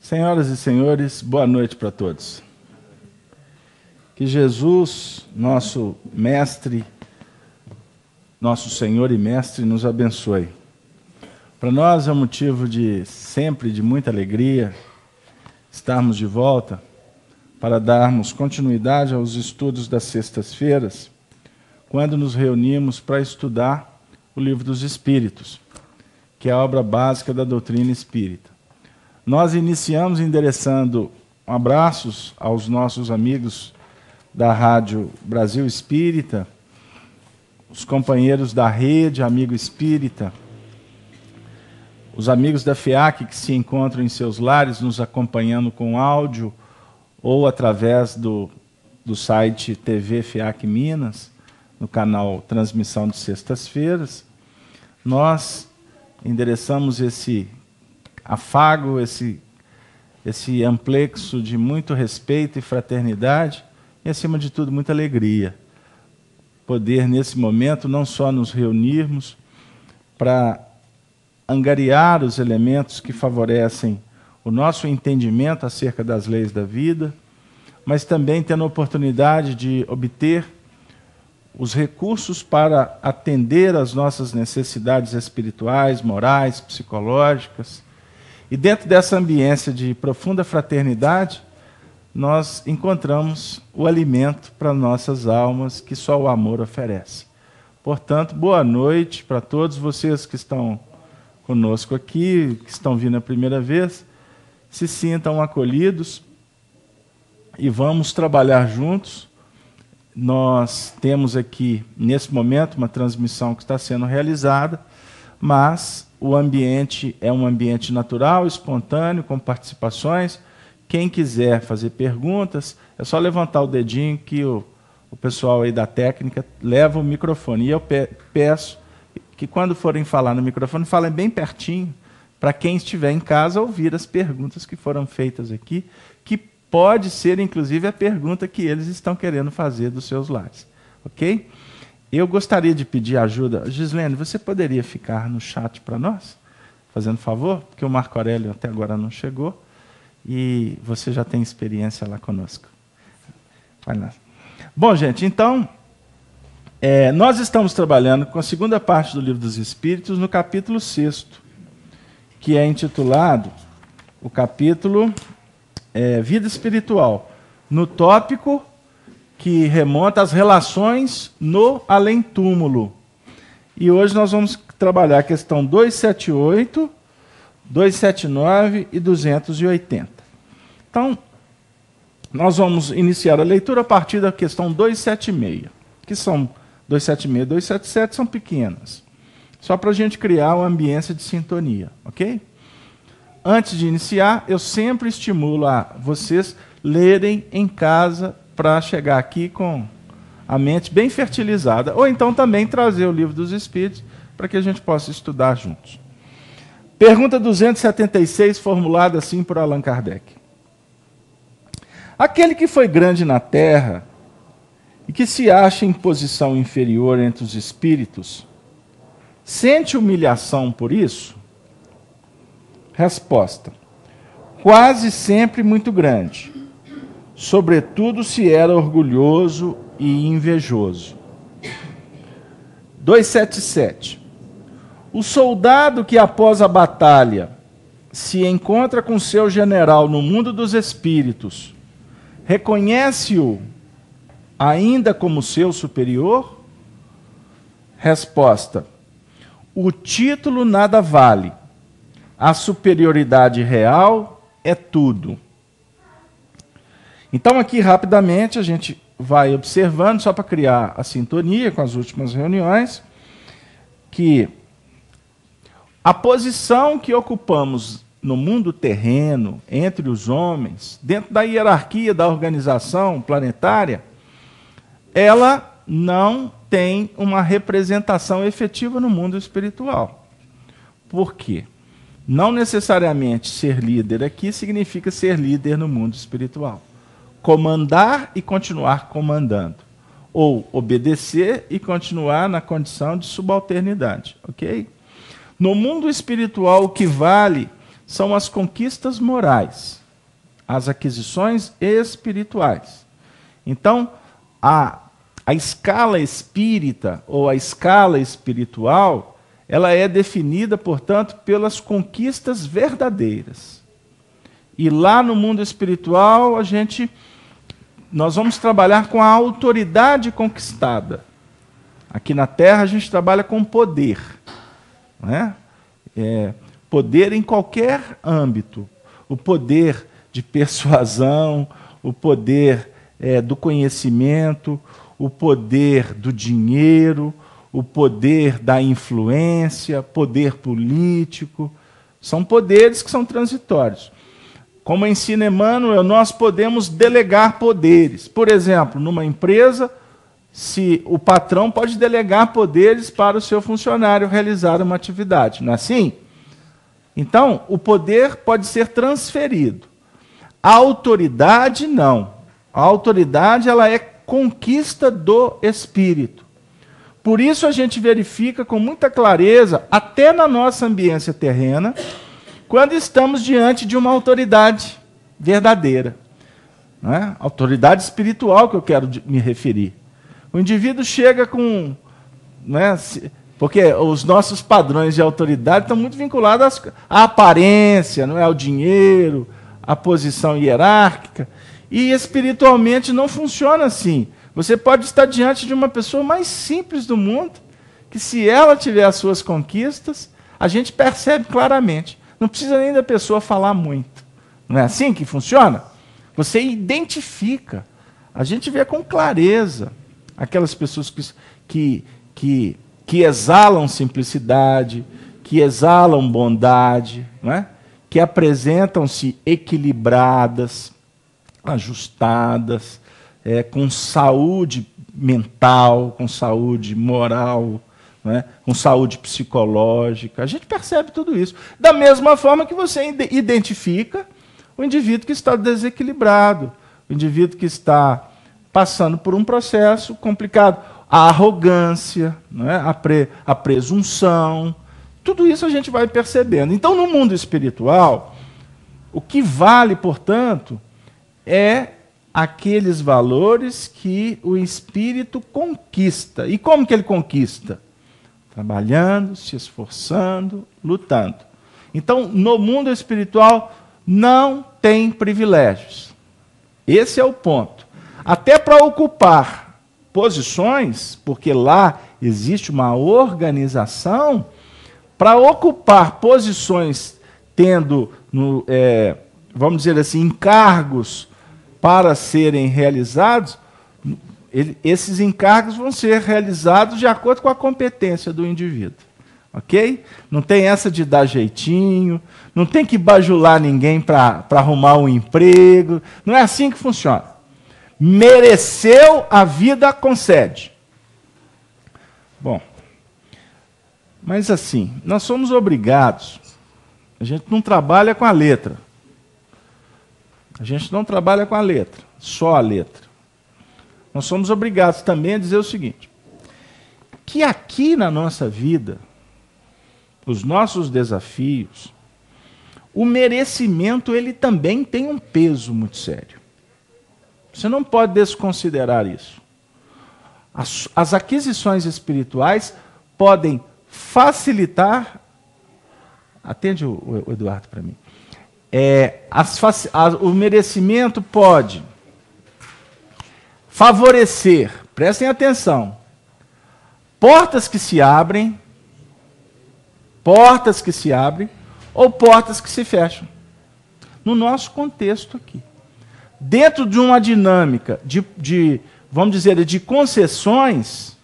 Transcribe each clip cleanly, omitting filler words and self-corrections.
Senhoras e senhores, boa noite para todos. Que Jesus, nosso mestre, nosso Senhor e mestre, nos abençoe. Para nós é um motivo de sempre de muita alegria estarmos de volta para darmos continuidade aos estudos das sextas-feiras, quando nos reunimos para estudar o Livro dos Espíritos, que é a obra básica da doutrina espírita. Nós iniciamos endereçando abraços aos nossos amigos da Rádio Brasil Espírita, os companheiros da Rede Amigo Espírita, os amigos da FEAC que se encontram em seus lares nos acompanhando com áudio ou através do site TV FEAC Minas, no canal Transmissão de Sextas-feiras. Nós endereçamos esse afago, esse amplexo de muito respeito e fraternidade e, acima de tudo, muita alegria. Poder, nesse momento, não só nos reunirmos para angariar os elementos que favorecem o nosso entendimento acerca das leis da vida, mas também tendo a oportunidade de obter os recursos para atender às nossas necessidades espirituais, morais, psicológicas. E dentro dessa ambiência de profunda fraternidade, nós encontramos o alimento para nossas almas que só o amor oferece. Portanto, boa noite para todos vocês que estão conosco aqui, que estão vindo a primeira vez. Se sintam acolhidos e vamos trabalhar juntos. Nós temos aqui, nesse momento, uma transmissão que está sendo realizada, mas o ambiente é um ambiente natural, espontâneo, com participações. Quem quiser fazer perguntas, é só levantar o dedinho que o pessoal aí da técnica leva o microfone. E eu peço que, quando forem falar no microfone, falem bem pertinho, para quem estiver em casa ouvir as perguntas que foram feitas aqui, que pode ser, inclusive, a pergunta que eles estão querendo fazer dos seus lares. Ok? Eu gostaria de pedir ajuda. Gislene, você poderia ficar no chat para nós? Fazendo favor? Porque o Marco Aurélio até agora não chegou e você já tem experiência lá conosco. Vai lá. Bom, gente, então, nós estamos trabalhando com a segunda parte do Livro dos Espíritos no capítulo 6º, que é intitulado o capítulo Vida Espiritual, no tópico que remonta às relações no além-túmulo. E hoje nós vamos trabalhar a questão 278, 279 e 280. Então, nós vamos iniciar a leitura a partir da questão 276, que são 276 e 277 são pequenas, só para a gente criar uma ambiência de sintonia, ok? Antes de iniciar, eu sempre estimulo a vocês lerem em casa para chegar aqui com a mente bem fertilizada, ou então também trazer o Livro dos Espíritos para que a gente possa estudar juntos. Pergunta 276, formulada assim por Allan Kardec. Aquele que foi grande na terra e que se acha em posição inferior entre os espíritos, sente humilhação por isso? Resposta: quase sempre muito grande, sobretudo se era orgulhoso e invejoso. 277. O soldado que após a batalha se encontra com seu general no mundo dos espíritos, reconhece-o ainda como seu superior? Resposta: o título nada vale. A superioridade real é tudo. Então, aqui, rapidamente, a gente vai observando, só para criar a sintonia com as últimas reuniões, que a posição que ocupamos no mundo terreno, entre os homens, dentro da hierarquia da organização planetária, ela não tem uma representação efetiva no mundo espiritual. Por quê? Não necessariamente ser líder aqui significa ser líder no mundo espiritual. Comandar e continuar comandando. Ou obedecer e continuar na condição de subalternidade. Ok? No mundo espiritual, o que vale são as conquistas morais, as aquisições espirituais. Então, a escala espírita ou a escala espiritual, ela é definida, portanto, pelas conquistas verdadeiras. E lá no mundo espiritual, nós vamos trabalhar com a autoridade conquistada. Aqui na Terra, a gente trabalha com poder. Não é? Poder em qualquer âmbito. O poder de persuasão, o poder do conhecimento, o poder do dinheiro, o poder da influência, poder político. São poderes que são transitórios. Como ensina Emmanuel, nós podemos delegar poderes. Por exemplo, numa empresa, se o patrão pode delegar poderes para o seu funcionário realizar uma atividade, não é assim? Então, o poder pode ser transferido. A autoridade, não. A autoridade, ela é conquista do espírito. Por isso a gente verifica com muita clareza, até na nossa ambiência terrena, quando estamos diante de uma autoridade verdadeira. Não é? Autoridade espiritual que eu quero me referir. O indivíduo chega com... Não é? Porque os nossos padrões de autoridade estão muito vinculados à aparência, não é? Ao dinheiro, à posição hierárquica. E espiritualmente não funciona assim. Você pode estar diante de uma pessoa mais simples do mundo, que se ela tiver as suas conquistas, a gente percebe claramente. Não precisa nem da pessoa falar muito. Não é assim que funciona? Você identifica. A gente vê com clareza aquelas pessoas que exalam simplicidade, que exalam bondade, não é? Que apresentam-se equilibradas, ajustadas, com saúde mental, com saúde moral, né, com saúde psicológica. A gente percebe tudo isso. Da mesma forma que você identifica o indivíduo que está desequilibrado, o indivíduo que está passando por um processo complicado. A arrogância, né, a presunção, tudo isso a gente vai percebendo. Então, no mundo espiritual, o que vale, portanto, é aqueles valores que o espírito conquista. E como que ele conquista? Trabalhando, se esforçando, lutando. Então, no mundo espiritual, não tem privilégios. Esse é o ponto. Até para ocupar posições, porque lá existe uma organização, para ocupar posições tendo, vamos dizer assim, encargos para serem realizados, esses encargos vão ser realizados de acordo com a competência do indivíduo. Ok? Não tem essa de dar jeitinho, não tem que bajular ninguém para arrumar um emprego. Não é assim que funciona. Mereceu, a vida concede. Bom, mas assim, nós somos obrigados, a gente não trabalha com a letra. A gente não trabalha com a letra, só a letra. Nós somos obrigados também a dizer o seguinte, que aqui na nossa vida, os nossos desafios, o merecimento ele também tem um peso muito sério. Você não pode desconsiderar isso. As aquisições espirituais podem facilitar... Atende o Eduardo para mim. O merecimento pode favorecer, prestem atenção, portas que se abrem ou portas que se fecham. No nosso contexto aqui. Dentro de uma dinâmica vamos dizer, de concessões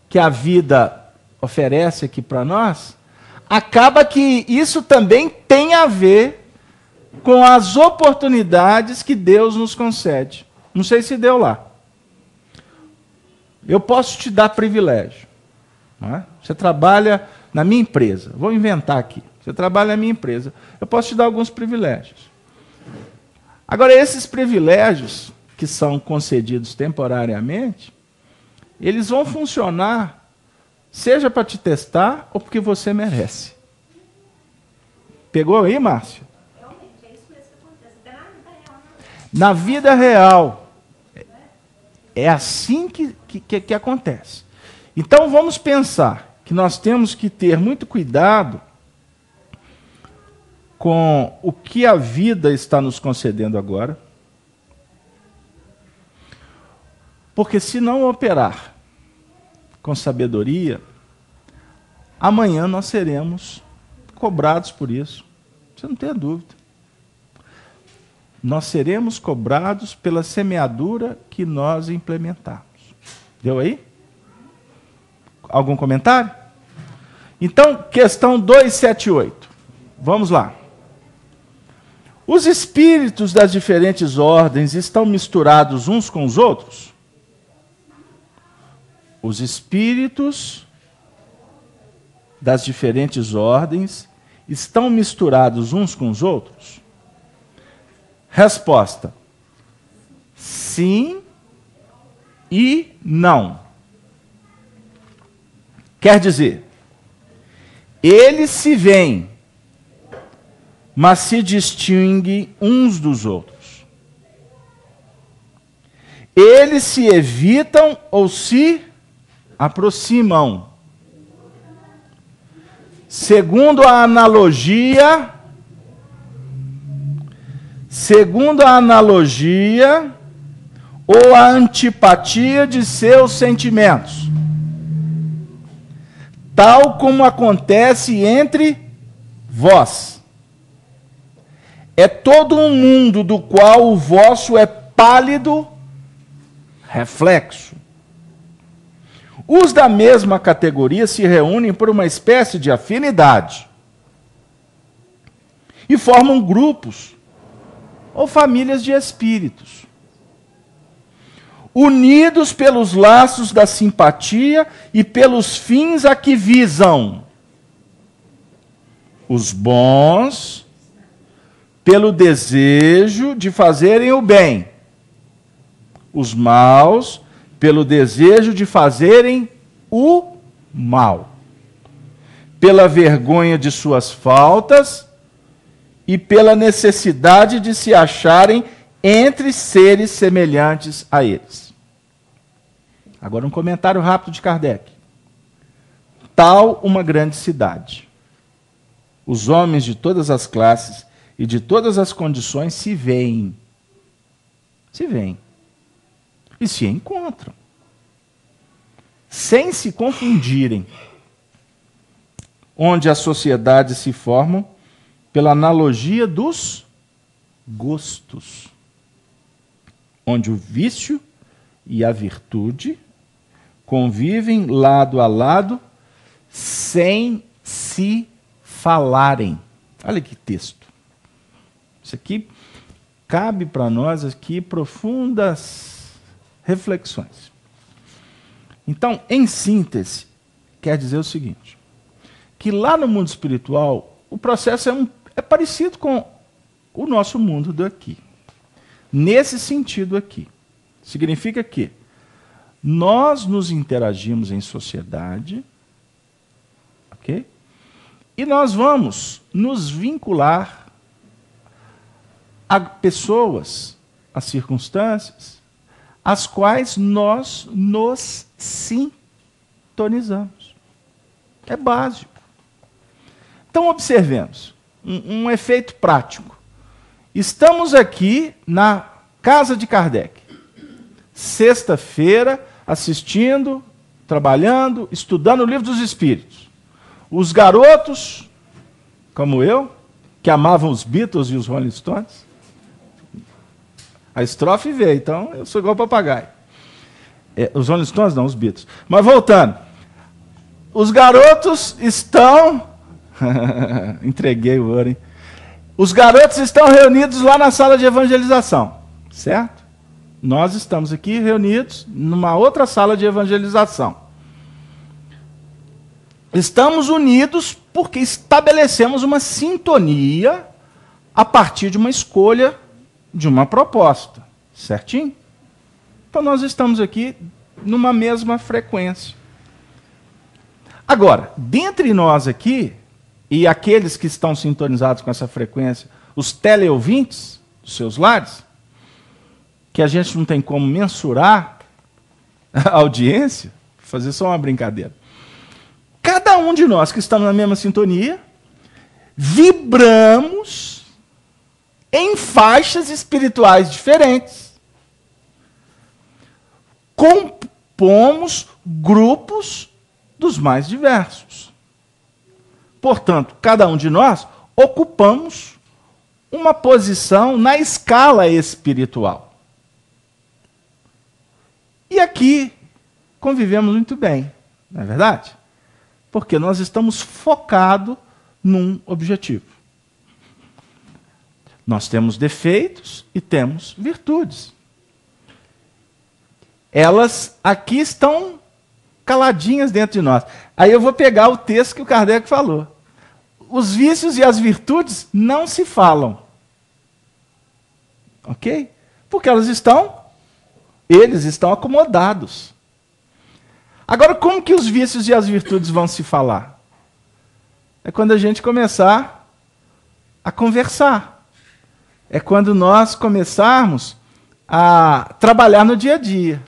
que a vida oferece aqui para nós, acaba que isso também tem a ver com as oportunidades que Deus nos concede. Não sei se deu lá. Eu posso te dar privilégio. Não é? Você trabalha na minha empresa. Vou inventar aqui. Você trabalha na minha empresa. Eu posso te dar alguns privilégios. Agora, esses privilégios, que são concedidos temporariamente, eles vão funcionar, seja para te testar ou porque você merece. Pegou aí, Márcio? Realmente, é isso mesmo que acontece. Até na vida real, né? Na vida real. É assim que acontece. Então vamos pensar que nós temos que ter muito cuidado com o que a vida está nos concedendo agora. Porque se não operar com sabedoria, amanhã nós seremos cobrados por isso. Você não tem dúvida. Nós seremos cobrados pela semeadura que nós implementarmos. Deu aí? Algum comentário? Então, questão 278. Vamos lá. Os espíritos das diferentes ordens estão misturados uns com os outros? Os espíritos das diferentes ordens estão misturados uns com os outros? Resposta: sim e não. Quer dizer, eles se veem, mas se distinguem uns dos outros. Eles se evitam ou se aproximam. Segundo a analogia ou a antipatia de seus sentimentos, tal como acontece entre vós. É todo um mundo do qual o vosso é pálido reflexo. Os da mesma categoria se reúnem por uma espécie de afinidade e formam grupos ou famílias de espíritos, unidos pelos laços da simpatia e pelos fins a que visam. Os bons, pelo desejo de fazerem o bem. Os maus, pelo desejo de fazerem o mal. Pela vergonha de suas faltas e pela necessidade de se acharem entre seres semelhantes a eles. Agora um comentário rápido de Kardec. Tal uma grande cidade. Os homens de todas as classes e de todas as condições se veem. Se veem. E se encontram. Sem se confundirem. Onde as sociedades se formam pela analogia dos gostos. Onde o vício e a virtude convivem lado a lado sem se falarem. Olha que texto. Isso aqui cabe para nós aqui profundas reflexões. Então, em síntese, quer dizer o seguinte, que lá no mundo espiritual o processo é parecido com o nosso mundo daqui. Nesse sentido aqui. Significa que nós nos interagimos em sociedade, ok? E nós vamos nos vincular a pessoas, a circunstâncias, as quais nós nos sintonizamos. É básico. Então, observemos um efeito prático. Estamos aqui na casa de Kardec, sexta-feira, assistindo, trabalhando, estudando o Livro dos Espíritos. Os garotos, como eu, que amavam os Beatles e os Rolling Stones, a estrofe veio, então eu sou igual papagaio. Os Rolling Stones não, os Beatles. Mas voltando, os garotos estão... Entreguei o ouro, hein? Os garotos estão reunidos lá na sala de evangelização, certo? Nós estamos aqui reunidos numa outra sala de evangelização. Estamos unidos porque estabelecemos uma sintonia a partir de uma escolha de uma proposta, certinho? Então nós estamos aqui numa mesma frequência. Agora, dentre nós aqui, e aqueles que estão sintonizados com essa frequência, os teleouvintes dos seus lares, que a gente não tem como mensurar a audiência, vou fazer só uma brincadeira. Cada um de nós que estamos na mesma sintonia, vibramos em faixas espirituais diferentes. Compomos grupos dos mais diversos. Portanto, cada um de nós ocupamos uma posição na escala espiritual. E aqui convivemos muito bem, não é verdade? Porque nós estamos focados num objetivo. Nós temos defeitos e temos virtudes. Elas aqui estão caladinhas dentro de nós. Aí eu vou pegar o texto que o Kardec falou. Os vícios e as virtudes não se falam. Ok? Porque eles estão acomodados. Agora, como que os vícios e as virtudes vão se falar? É quando a gente começar a conversar. É quando nós começarmos a trabalhar no dia a dia.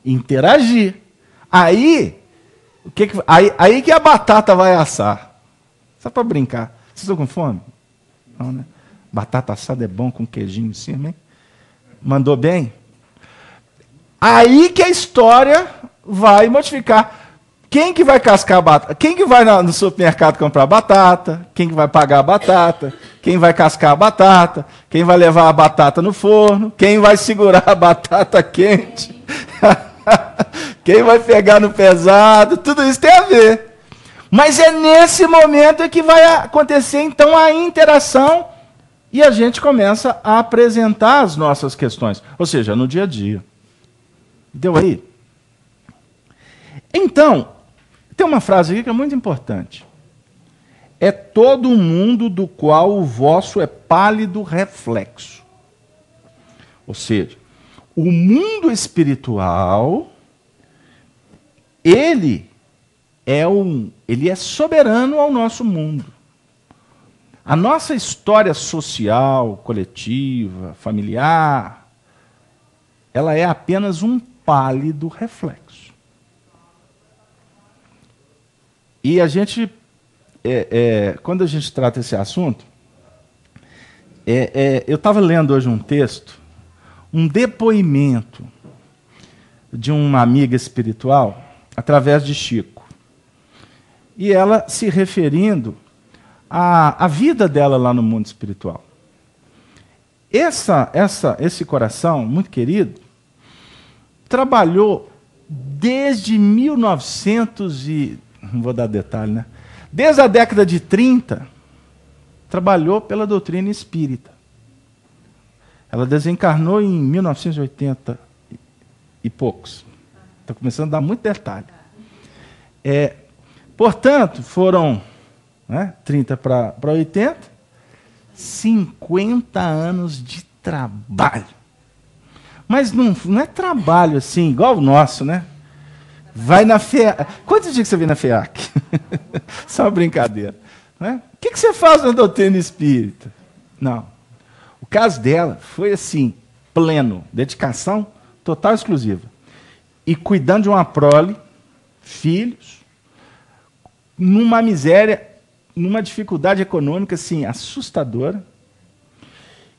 Interagir. Aí que a batata vai assar. Só para brincar. Vocês estão com fome? Não, né? Batata assada é bom com queijinho em cima, hein? Mandou bem? Aí que a história vai modificar. Quem que vai cascar a batata? Quem que vai no supermercado comprar batata? Quem que vai pagar a batata? Quem vai cascar a batata? Quem vai levar a batata no forno? Quem vai segurar a batata quente? Quem vai pegar no pesado? Tudo isso tem a ver. Mas é nesse momento que vai acontecer, então, a interação e a gente começa a apresentar as nossas questões. Ou seja, no dia a dia. Deu aí? Então, tem uma frase aqui que é muito importante. É todo mundo do qual o vosso é pálido reflexo. Ou seja, o mundo espiritual, ele é soberano ao nosso mundo. A nossa história social, coletiva, familiar, ela é apenas um pálido reflexo. E a gente, quando a gente trata esse assunto, eu estava lendo hoje um texto, um depoimento de uma amiga espiritual, através de Chico. E ela se referindo à vida dela lá no mundo espiritual. Esse coração, muito querido, trabalhou desde 1900 e... não vou dar detalhe, né? Desde a década de 30, trabalhou pela doutrina espírita. Ela desencarnou em 1980 e poucos. Estou começando a dar muito detalhe. Portanto, foram 30 para 80, 50 anos de trabalho. Mas não é trabalho assim, igual o nosso, né? Vai na FEAC. Quantos dias que você vem na FEAC? Só uma brincadeira. Né? O que você faz na doutrina espírita? Não. O caso dela foi assim, pleno, dedicação total exclusiva. E cuidando de uma prole, filhos, numa miséria, numa dificuldade econômica assim, assustadora.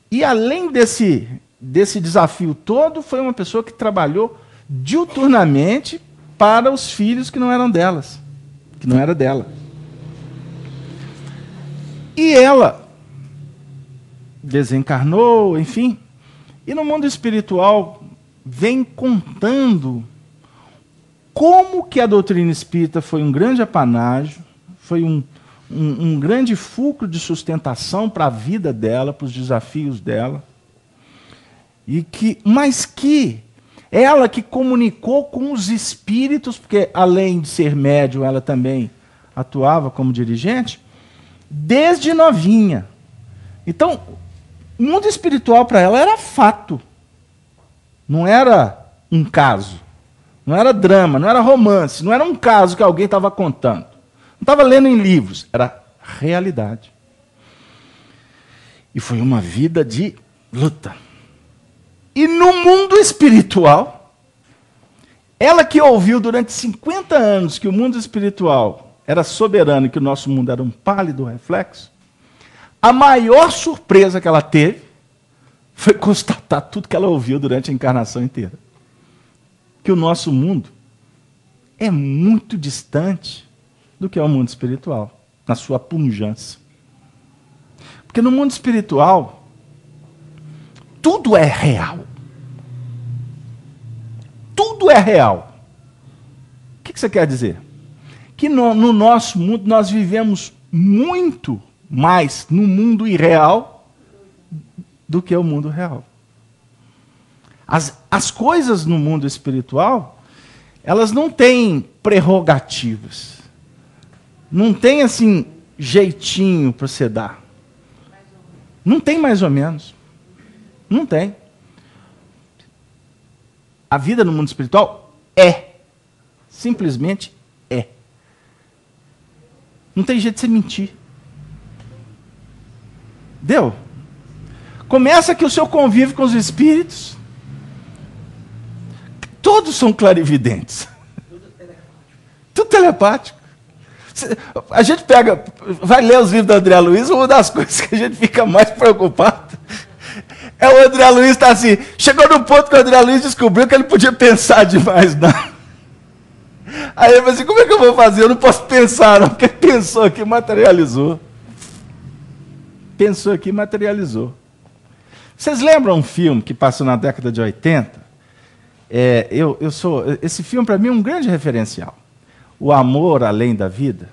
E além desse desafio todo, foi uma pessoa que trabalhou diuturnamente para os filhos que não eram delas, que não era dela. E ela desencarnou, enfim, e no mundo espiritual vem contando como que a doutrina espírita foi um grande apanágio, foi um grande fulcro de sustentação para a vida dela, para os desafios dela, mas que ela que comunicou com os espíritos, porque além de ser médium, ela também atuava como dirigente, desde novinha. Então, o mundo espiritual para ela era fato. Não era um caso. Não era drama, não era romance, não era um caso que alguém estava contando. Não estava lendo em livros, era realidade. E foi uma vida de luta. E no mundo espiritual, ela que ouviu durante 50 anos que o mundo espiritual era soberano e que o nosso mundo era um pálido reflexo, a maior surpresa que ela teve foi constatar tudo que ela ouviu durante a encarnação inteira. Que o nosso mundo é muito distante do que é o mundo espiritual, na sua pungência. Porque no mundo espiritual, tudo é real. Tudo é real. O que você quer dizer? Que no nosso mundo nós vivemos muito mais no mundo irreal do que o mundo real. As coisas no mundo espiritual, elas não têm prerrogativas. Não tem, assim, jeitinho para você dar. Não tem mais ou menos. Não tem. A vida no mundo espiritual é. Simplesmente é. Não tem jeito de você mentir. Deu? Começa que o seu convívio com os espíritos, todos são clarividentes. Tudo telepático. A gente vai ler os livros do André Luiz, uma das coisas que a gente fica mais preocupado é o André Luiz estar assim, chegou no ponto que o André Luiz descobriu que ele podia pensar demais, não. Aí ele falou assim, como é que eu vou fazer? Eu não posso pensar, não, porque pensou aqui, materializou. Pensou aqui, materializou. Vocês lembram um filme que passou na década de 80? Esse filme, para mim, é um grande referencial. O Amor Além da Vida,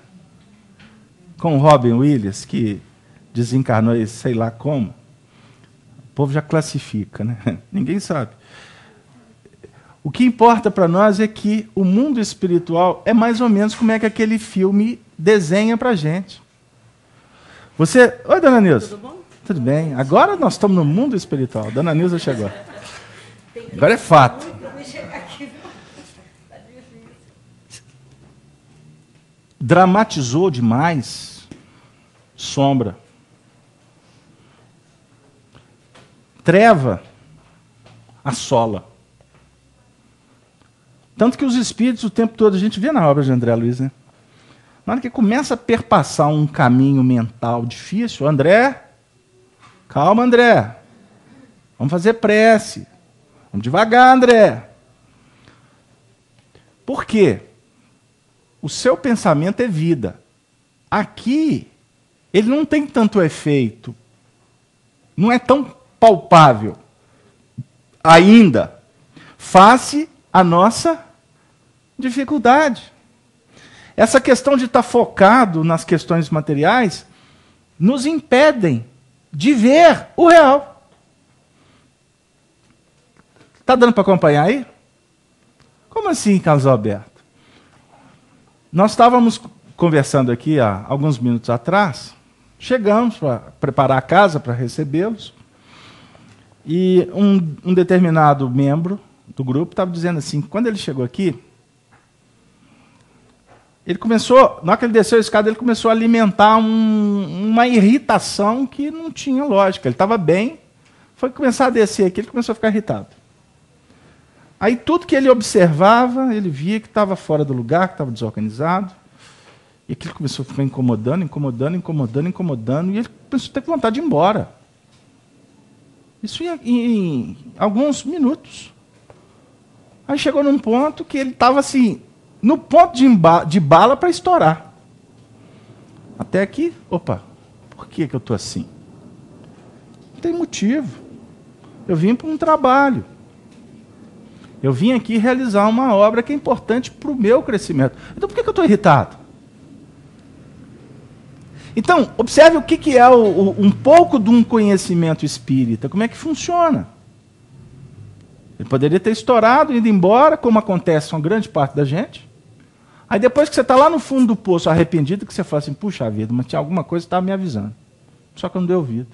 com o Robin Williams, que desencarnou, sei lá como. O povo já classifica, né? Ninguém sabe. O que importa para nós é que o mundo espiritual é mais ou menos como é que aquele filme desenha para a gente. Oi, dona Nilza. Tudo bom? Tudo bem. Agora nós estamos no mundo espiritual. Dona Nilza chegou. Agora é fato. Dramatizou demais. Sombra. Treva assola. Tanto que os espíritos, o tempo todo, a gente vê na obra de André Luiz, né? Na hora que começa a perpassar um caminho mental difícil, André, calma, André. Vamos fazer prece. Vamos devagar, André. Por quê? O seu pensamento é vida. Aqui, ele não tem tanto efeito. Não é tão palpável. Ainda. Face a nossa dificuldade. Essa questão de estar focado nas questões materiais nos impedem de ver o real. Está dando para acompanhar aí? Como assim, Carlos Alberto? Nós estávamos conversando aqui há alguns minutos atrás, chegamos para preparar a casa para recebê-los, e um determinado membro do grupo estava dizendo assim, quando ele chegou aqui, ele começou, na hora que ele desceu a escada, ele começou a alimentar uma irritação que não tinha lógica. Ele estava bem, foi começar a descer aqui, ele começou a ficar irritado. Aí tudo que ele observava, ele via que estava fora do lugar, que estava desorganizado. E aquilo começou a ficar incomodando, e ele começou a ter vontade de ir embora. Isso em alguns minutos. Aí chegou num ponto que ele estava assim, no ponto de bala para estourar. Até aqui, opa, por que eu estou assim? Não tem motivo. Eu vim para um trabalho. Eu vim aqui realizar uma obra que é importante para o meu crescimento. Então por que eu estou irritado? Então, observe o que é um pouco de um conhecimento espírita. Como é que funciona? Ele poderia ter estourado, ido embora, como acontece com grande parte da gente. Aí depois que você está lá no fundo do poço, arrependido, que você fala assim, puxa vida, mas tinha alguma coisa que estava me avisando. Só que eu não dei ouvido.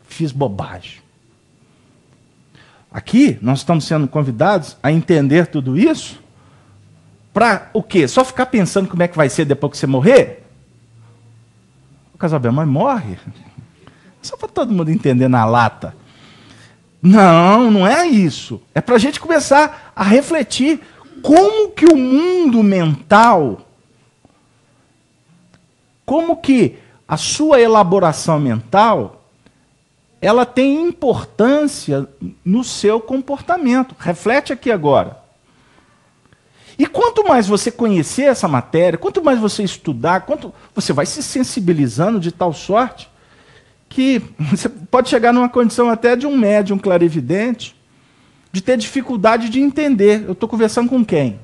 Fiz bobagem. Aqui, nós estamos sendo convidados a entender tudo isso para o quê? Só ficar pensando como é que vai ser depois que você morrer? O Casalbel, mas morre? Só para todo mundo entender na lata. Não, não é isso. É para a gente começar a refletir como que o mundo mental, como que a sua elaboração mental, ela tem importância no seu comportamento. Reflete aqui agora. E quanto mais você conhecer essa matéria, quanto mais você estudar, quanto você vai se sensibilizando de tal sorte que você pode chegar numa condição até de um médium clarividente, de ter dificuldade de entender. Eu estou conversando com quem?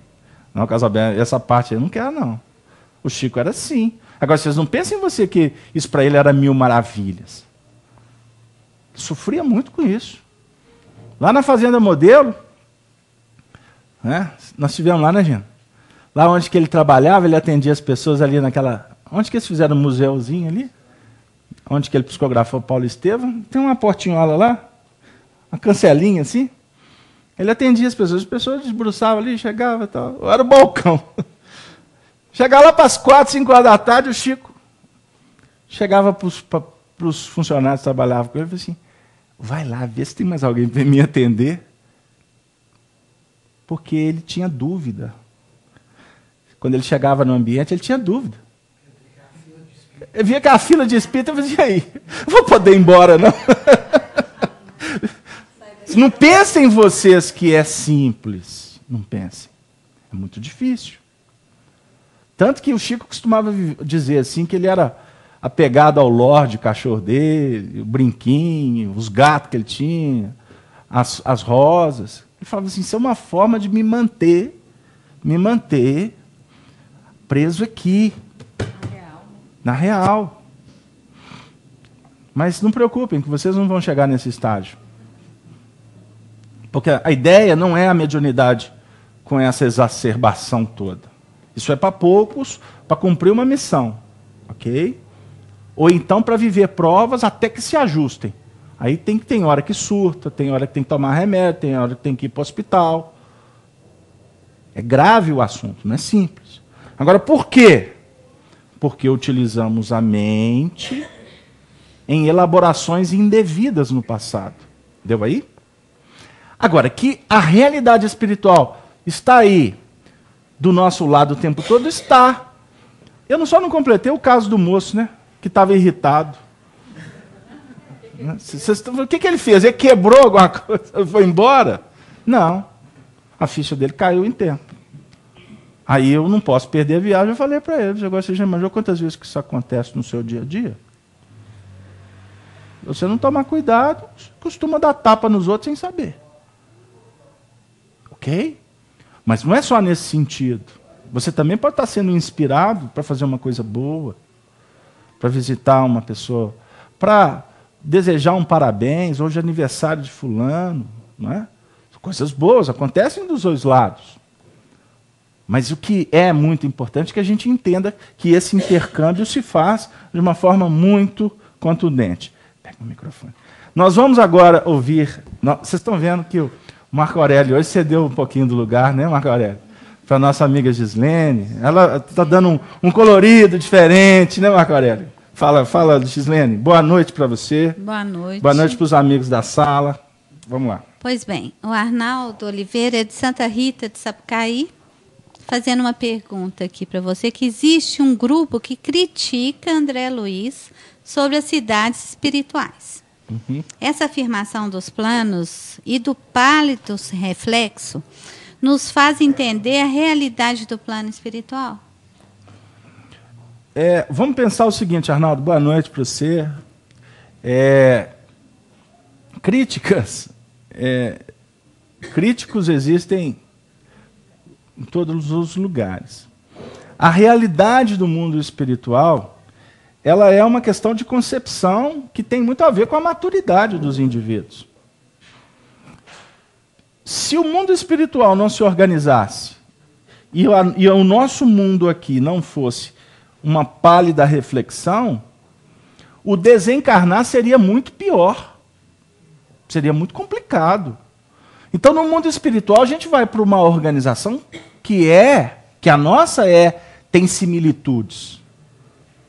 Não, Casalbel, essa parte eu não quero, não. O Chico era assim. Agora, vocês não pensem em você que isso para ele era mil maravilhas. Sofria muito com isso. Lá na Fazenda Modelo, né, nós tivemos lá, né, Gina? Lá onde que ele trabalhava, ele atendia as pessoas ali naquela... Onde que eles fizeram um museuzinho ali? Onde que ele psicografou Paulo Estevam? Tem uma portinhola lá, uma cancelinha assim. Ele atendia as pessoas desbruçavam ali, chegavam e tal. Era o balcão. Chegava lá para as 4, 5 horas da tarde, o Chico chegava para os funcionários que trabalhavam com ele e falava assim, vai lá, vê se tem mais alguém para me atender. Porque ele tinha dúvida. Quando ele chegava no ambiente, ele tinha dúvida. Eu via que a fila de espírito, eu falei, e aí? Não vou poder ir embora, não? Não pensem vocês que é simples. Não pensem. É muito difícil. Tanto que o Chico costumava dizer assim, que ele era apegado ao Lorde, cachorro dele, o brinquinho, os gatos que ele tinha, as rosas. Ele falava assim, isso é uma forma de me manter preso aqui. Na real. Mas não preocupem, que vocês não vão chegar nesse estágio. Porque a ideia não é a mediunidade com essa exacerbação toda. Isso é para poucos, para cumprir uma missão. Ok? Ou então para viver provas até que se ajustem. Aí tem hora que surta, tem hora que tem que tomar remédio, tem hora que tem que ir para o hospital. É grave o assunto, não é simples. Agora, por quê? Porque utilizamos a mente em elaborações indevidas no passado. Deu aí? Agora, que a realidade espiritual está aí do nosso lado o tempo todo, está. Eu só não completei o caso do moço, né? Que estava irritado. O que ele fez? Ele quebrou alguma coisa? Foi embora? Não. A ficha dele caiu em tempo. Aí eu não posso perder a viagem. Eu falei para ele, agora você já imaginou quantas vezes que isso acontece no seu dia a dia? Você não tomar cuidado, costuma dar tapa nos outros sem saber. Ok? Mas não é só nesse sentido. Você também pode estar sendo inspirado para fazer uma coisa boa, para visitar uma pessoa, para desejar um parabéns, hoje é aniversário de fulano, não é? Coisas boas acontecem dos dois lados. Mas o que é muito importante é que a gente entenda que esse intercâmbio se faz de uma forma muito contundente. Pega o microfone. Nós vamos agora ouvir... Vocês estão vendo que o Marco Aurélio hoje cedeu um pouquinho do lugar, né, Marco Aurélio? Para a nossa amiga Gislene. Ela está dando um colorido diferente, né, Marco Aurélio? Fala, Gislene. Boa noite para você. Boa noite. Boa noite para os amigos da sala. Vamos lá. Pois bem, o Arnaldo Oliveira é de Santa Rita, de Sapucaí, fazendo uma pergunta aqui para você, que existe um grupo que critica André Luiz sobre as cidades espirituais. Uhum. Essa afirmação dos planos e do pálido reflexo nos faz entender a realidade do plano espiritual? Vamos pensar o seguinte, Arnaldo, boa noite para você. Críticos existem em todos os lugares. A realidade do mundo espiritual, ela é uma questão de concepção que tem muito a ver com a maturidade dos indivíduos. Se o mundo espiritual não se organizasse e o nosso mundo aqui não fosse uma pálida reflexão, o desencarnar seria muito pior. Seria muito complicado. Então, no mundo espiritual, a gente vai para uma organização que a nossa tem similitudes.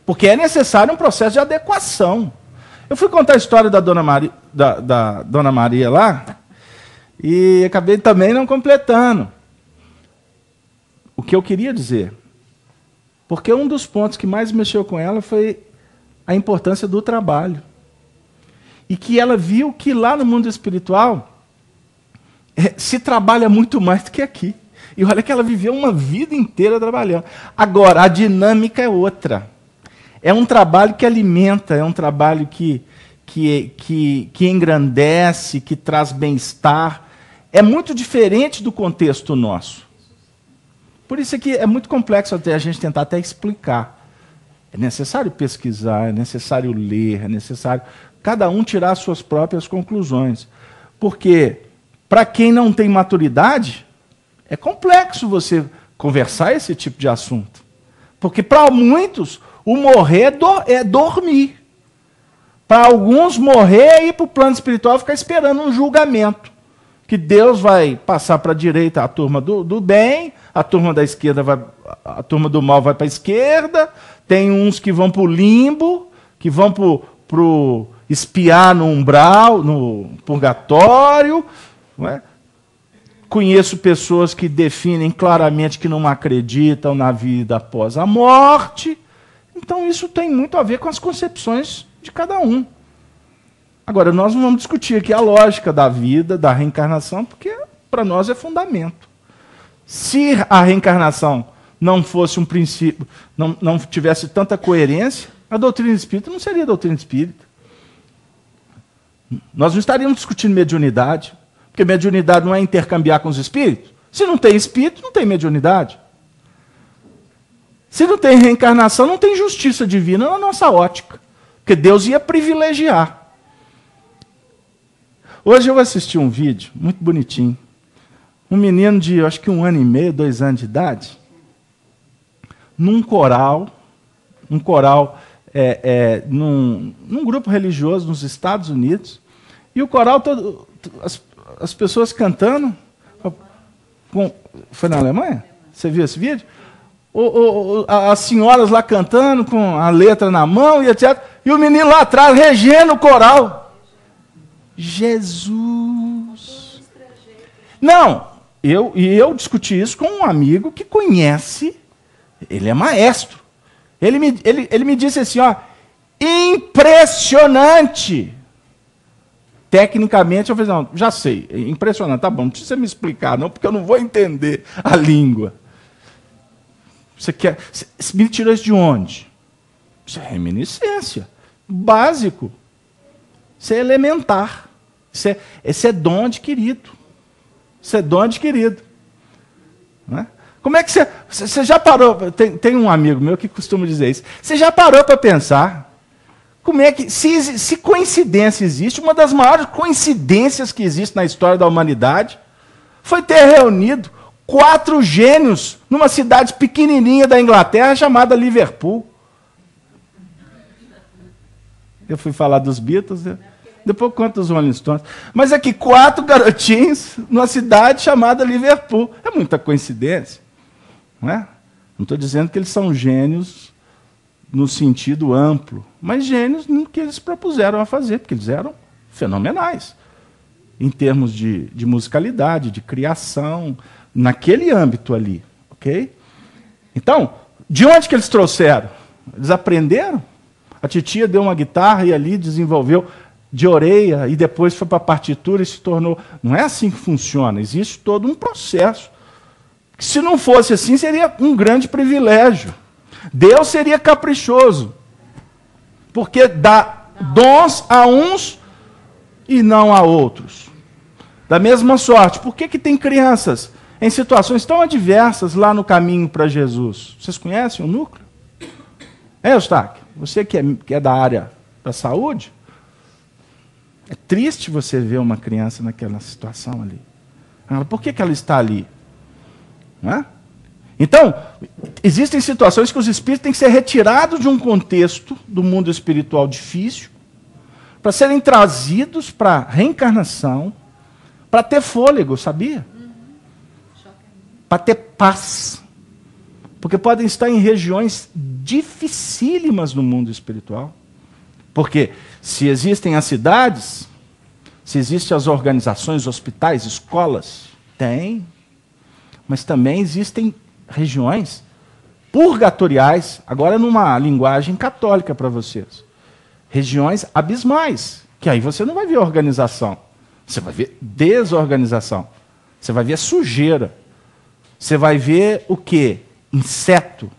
Porque é necessário um processo de adequação. Eu fui contar a história da Dona Maria lá, e acabei também não completando o que eu queria dizer. Porque um dos pontos que mais mexeu com ela foi a importância do trabalho. E que ela viu que lá no mundo espiritual se trabalha muito mais do que aqui. E olha que ela viveu uma vida inteira trabalhando. Agora, a dinâmica é outra. É um trabalho que alimenta, é um trabalho que engrandece, que traz bem-estar. É muito diferente do contexto nosso. Por isso aqui é muito complexo até a gente tentar até explicar. É necessário pesquisar, é necessário ler, é necessário cada um tirar suas próprias conclusões. Porque, para quem não tem maturidade, é complexo você conversar esse tipo de assunto. Porque, para muitos, o morrer é dormir. Para alguns, morrer é ir para o plano espiritual e ficar esperando um julgamento. Que Deus vai passar para a direita a turma do bem, a turma da esquerda a turma do mal vai para a esquerda, tem uns que vão para o limbo, que vão para o espiar no umbral, no purgatório. Não é? Conheço pessoas que definem claramente que não acreditam na vida após a morte. Então isso tem muito a ver com as concepções de cada um. Agora, nós não vamos discutir aqui a lógica da vida, da reencarnação, porque para nós é fundamento. Se a reencarnação não fosse um princípio, não tivesse tanta coerência, a doutrina espírita não seria doutrina espírita. Nós não estaríamos discutindo mediunidade, porque mediunidade não é intercambiar com os espíritos. Se não tem espírito, não tem mediunidade. Se não tem reencarnação, não tem justiça divina na nossa ótica, porque Deus ia privilegiar. Hoje eu assisti um vídeo muito bonitinho. Um menino de, acho que 1 ano e meio, 2 anos de idade, num coral num grupo religioso nos Estados Unidos, e o coral todo, as pessoas cantando. Foi na Alemanha? Você viu esse vídeo? As senhoras lá cantando com a letra na mão e etc. E o menino lá atrás regendo o coral. Jesus! Não, eu discuti isso com um amigo que conhece, ele é maestro. Ele me disse assim, ó, impressionante! Tecnicamente, eu falei, não, já sei, impressionante, tá bom, não precisa me explicar, não, porque eu não vou entender a língua. Você me tirou isso de onde? Isso é reminiscência, básico. Isso é elementar. Esse é dom adquirido. Isso é dom adquirido. Não é? Como é que você já parou? Tem um amigo meu que costuma dizer isso. Você já parou para pensar como é que, se coincidência existe, uma das maiores coincidências que existe na história da humanidade foi ter reunido 4 gênios numa cidade pequenininha da Inglaterra chamada Liverpool. Eu fui falar dos Beatles, né? Depois eu conto os Rolling Stones. Mas aqui, 4 garotinhos numa cidade chamada Liverpool. É muita coincidência. Não é? Não estou dizendo que eles são gênios no sentido amplo, mas gênios no que eles propuseram a fazer, porque eles eram fenomenais em termos de musicalidade, de criação, naquele âmbito ali. Ok? Então, de onde que eles trouxeram? Eles aprenderam? A titia deu uma guitarra e ali desenvolveu de orelha e depois foi para a partitura e se tornou... Não é assim que funciona, existe todo um processo. Se não fosse assim, seria um grande privilégio. Deus seria caprichoso, porque dá dons a uns e não a outros. Da mesma sorte, por que tem crianças em situações tão adversas lá no caminho para Jesus? Vocês conhecem o núcleo? Eustáquio, você que é da área da saúde, é triste você ver uma criança naquela situação ali. Por que ela está ali? Não é? Então, existem situações que os espíritos têm que ser retirados de um contexto do mundo espiritual difícil, para serem trazidos para a reencarnação, para ter fôlego, sabia? Para ter paz. Porque podem estar em regiões dificílimas no mundo espiritual. Porque se existem as cidades, se existem as organizações, hospitais, escolas, tem. Mas também existem regiões purgatoriais, agora numa linguagem católica para vocês. Regiões abismais, que aí você não vai ver organização. Você vai ver desorganização. Você vai ver sujeira. Você vai ver o quê? Inseto.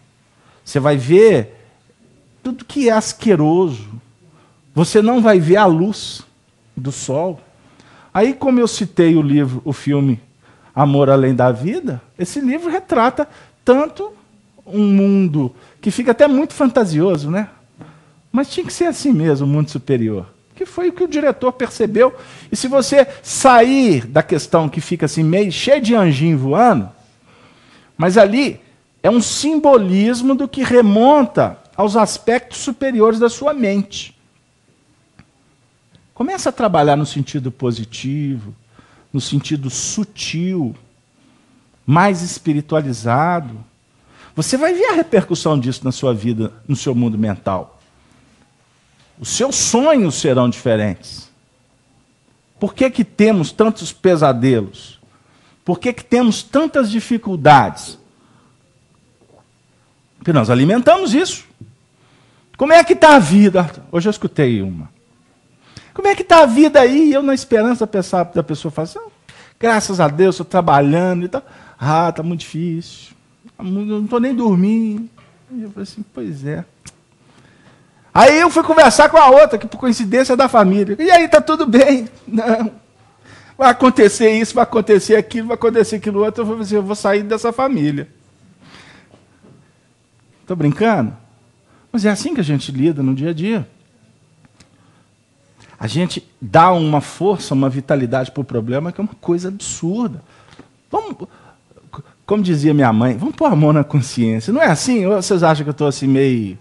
Você vai ver tudo que é asqueroso. Você não vai ver a luz do sol. Aí, como eu citei o filme Amor Além da Vida, esse livro retrata tanto um mundo que fica até muito fantasioso, né? Mas tinha que ser assim mesmo, o mundo superior. Que foi o que o diretor percebeu. E se você sair da questão que fica assim meio cheio de anjinho voando, mas ali é um simbolismo do que remonta aos aspectos superiores da sua mente. Começa a trabalhar no sentido positivo, no sentido sutil, mais espiritualizado. Você vai ver a repercussão disso na sua vida, no seu mundo mental. Os seus sonhos serão diferentes. Por que que temos tantos pesadelos? Por que que temos tantas dificuldades? Porque nós alimentamos isso. Como é que está a vida? Hoje eu escutei uma. Como é que está a vida aí? Eu, na esperança da pessoa falar assim, graças a Deus, estou trabalhando e tal. Ah, está muito difícil. Eu não estou nem dormindo. E eu falei assim, pois é. Aí eu fui conversar com a outra, que por coincidência é da família. E aí, está tudo bem? Não. Vai acontecer isso, vai acontecer aquilo, vai acontecer aquilo outro. Eu falei assim, eu vou sair dessa família. Estou brincando? Mas é assim que a gente lida no dia a dia. A gente dá uma força, uma vitalidade para o problema que é uma coisa absurda. Vamos, como dizia minha mãe, vamos pôr a mão na consciência. Não é assim? Ou vocês acham que eu estou assim meio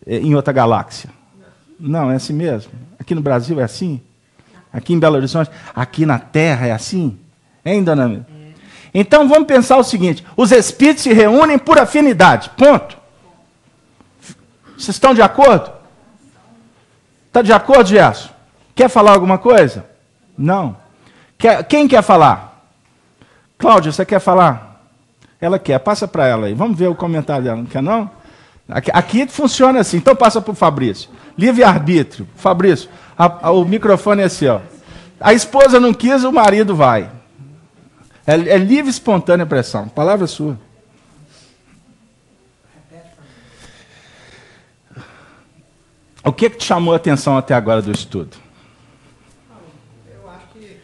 em outra galáxia? Não, é assim mesmo. Aqui no Brasil é assim? Aqui em Belo Horizonte? Aqui na Terra é assim? Hein, dona Mila? Então vamos pensar o seguinte, os espíritos se reúnem por afinidade, ponto. Vocês estão de acordo? Está de acordo, Gerson? Quer falar alguma coisa? Não. Quem quer falar? Cláudia, você quer falar? Ela quer, passa para ela aí. Vamos ver o comentário dela. Não quer não? Aqui funciona assim, então passa para o Fabrício. Livre-arbítrio. Fabrício, o microfone é assim, ó. A esposa não quis, o marido vai. É livre e espontânea pressão. Palavra sua. O que te chamou a atenção até agora do estudo? Eu acho que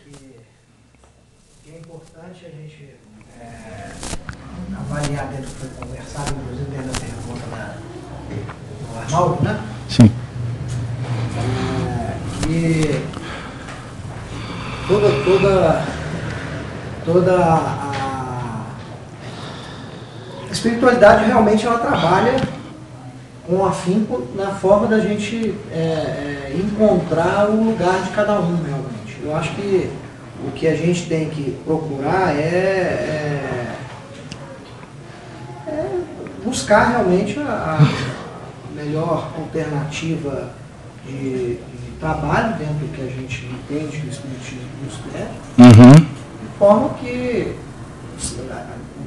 é importante a gente avaliar dentro do que foi conversado, inclusive dentro da pergunta do Arnaldo, né? Sim. Que toda a espiritualidade realmente ela trabalha com afinco na forma da gente encontrar o lugar de cada um realmente. Eu acho que o que a gente tem que procurar é buscar realmente a melhor alternativa de trabalho dentro do que a gente entende que o Espiritismo nos der, de forma que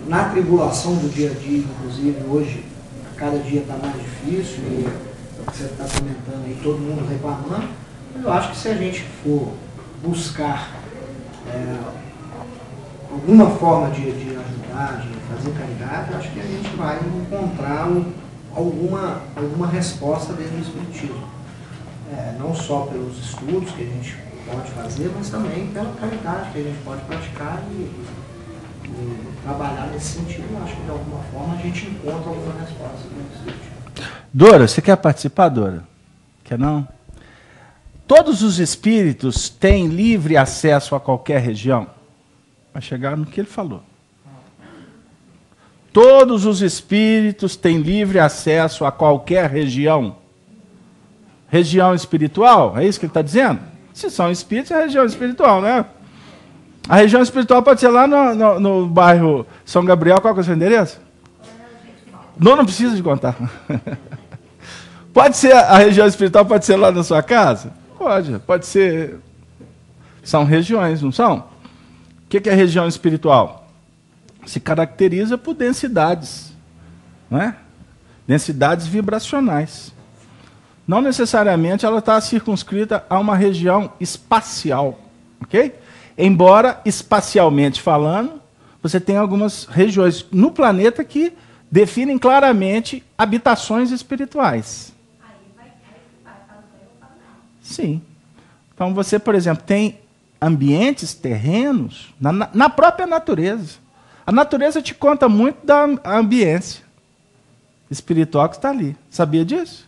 na tribulação do dia a dia, inclusive hoje, cada dia está mais difícil, e você está comentando aí, todo mundo reclamando, mas eu acho que se a gente for buscar alguma forma de ajudar, de fazer caridade, eu acho que a gente vai encontrar alguma resposta dentro do Espiritismo. Não só pelos estudos que a gente pode fazer, mas também pela caridade que a gente pode praticar e trabalhar nesse sentido. Eu acho que de alguma forma a gente encontra alguma resposta nesse sentido. Dora, você quer participar, Dora? Quer não? Todos os espíritos têm livre acesso a qualquer região? Vai chegar no que ele falou. Todos os espíritos têm livre acesso a qualquer região? Região espiritual? É isso que ele está dizendo? Se são espíritos, é região espiritual, né? A região espiritual pode ser lá no bairro São Gabriel. Qual que é o seu endereço? Não precisa de contar. Pode ser a região espiritual, pode ser lá na sua casa? Pode ser. São regiões, não são? O que é região espiritual? Se caracteriza por densidades, não é? Densidades vibracionais. Não necessariamente ela está circunscrita a uma região espacial, ok? Embora, espacialmente falando, você tem algumas regiões no planeta que definem claramente habitações espirituais. Sim. Então você, por exemplo, tem ambientes, terrenos, na própria natureza. A natureza te conta muito da ambiência espiritual que está ali. Sabia disso?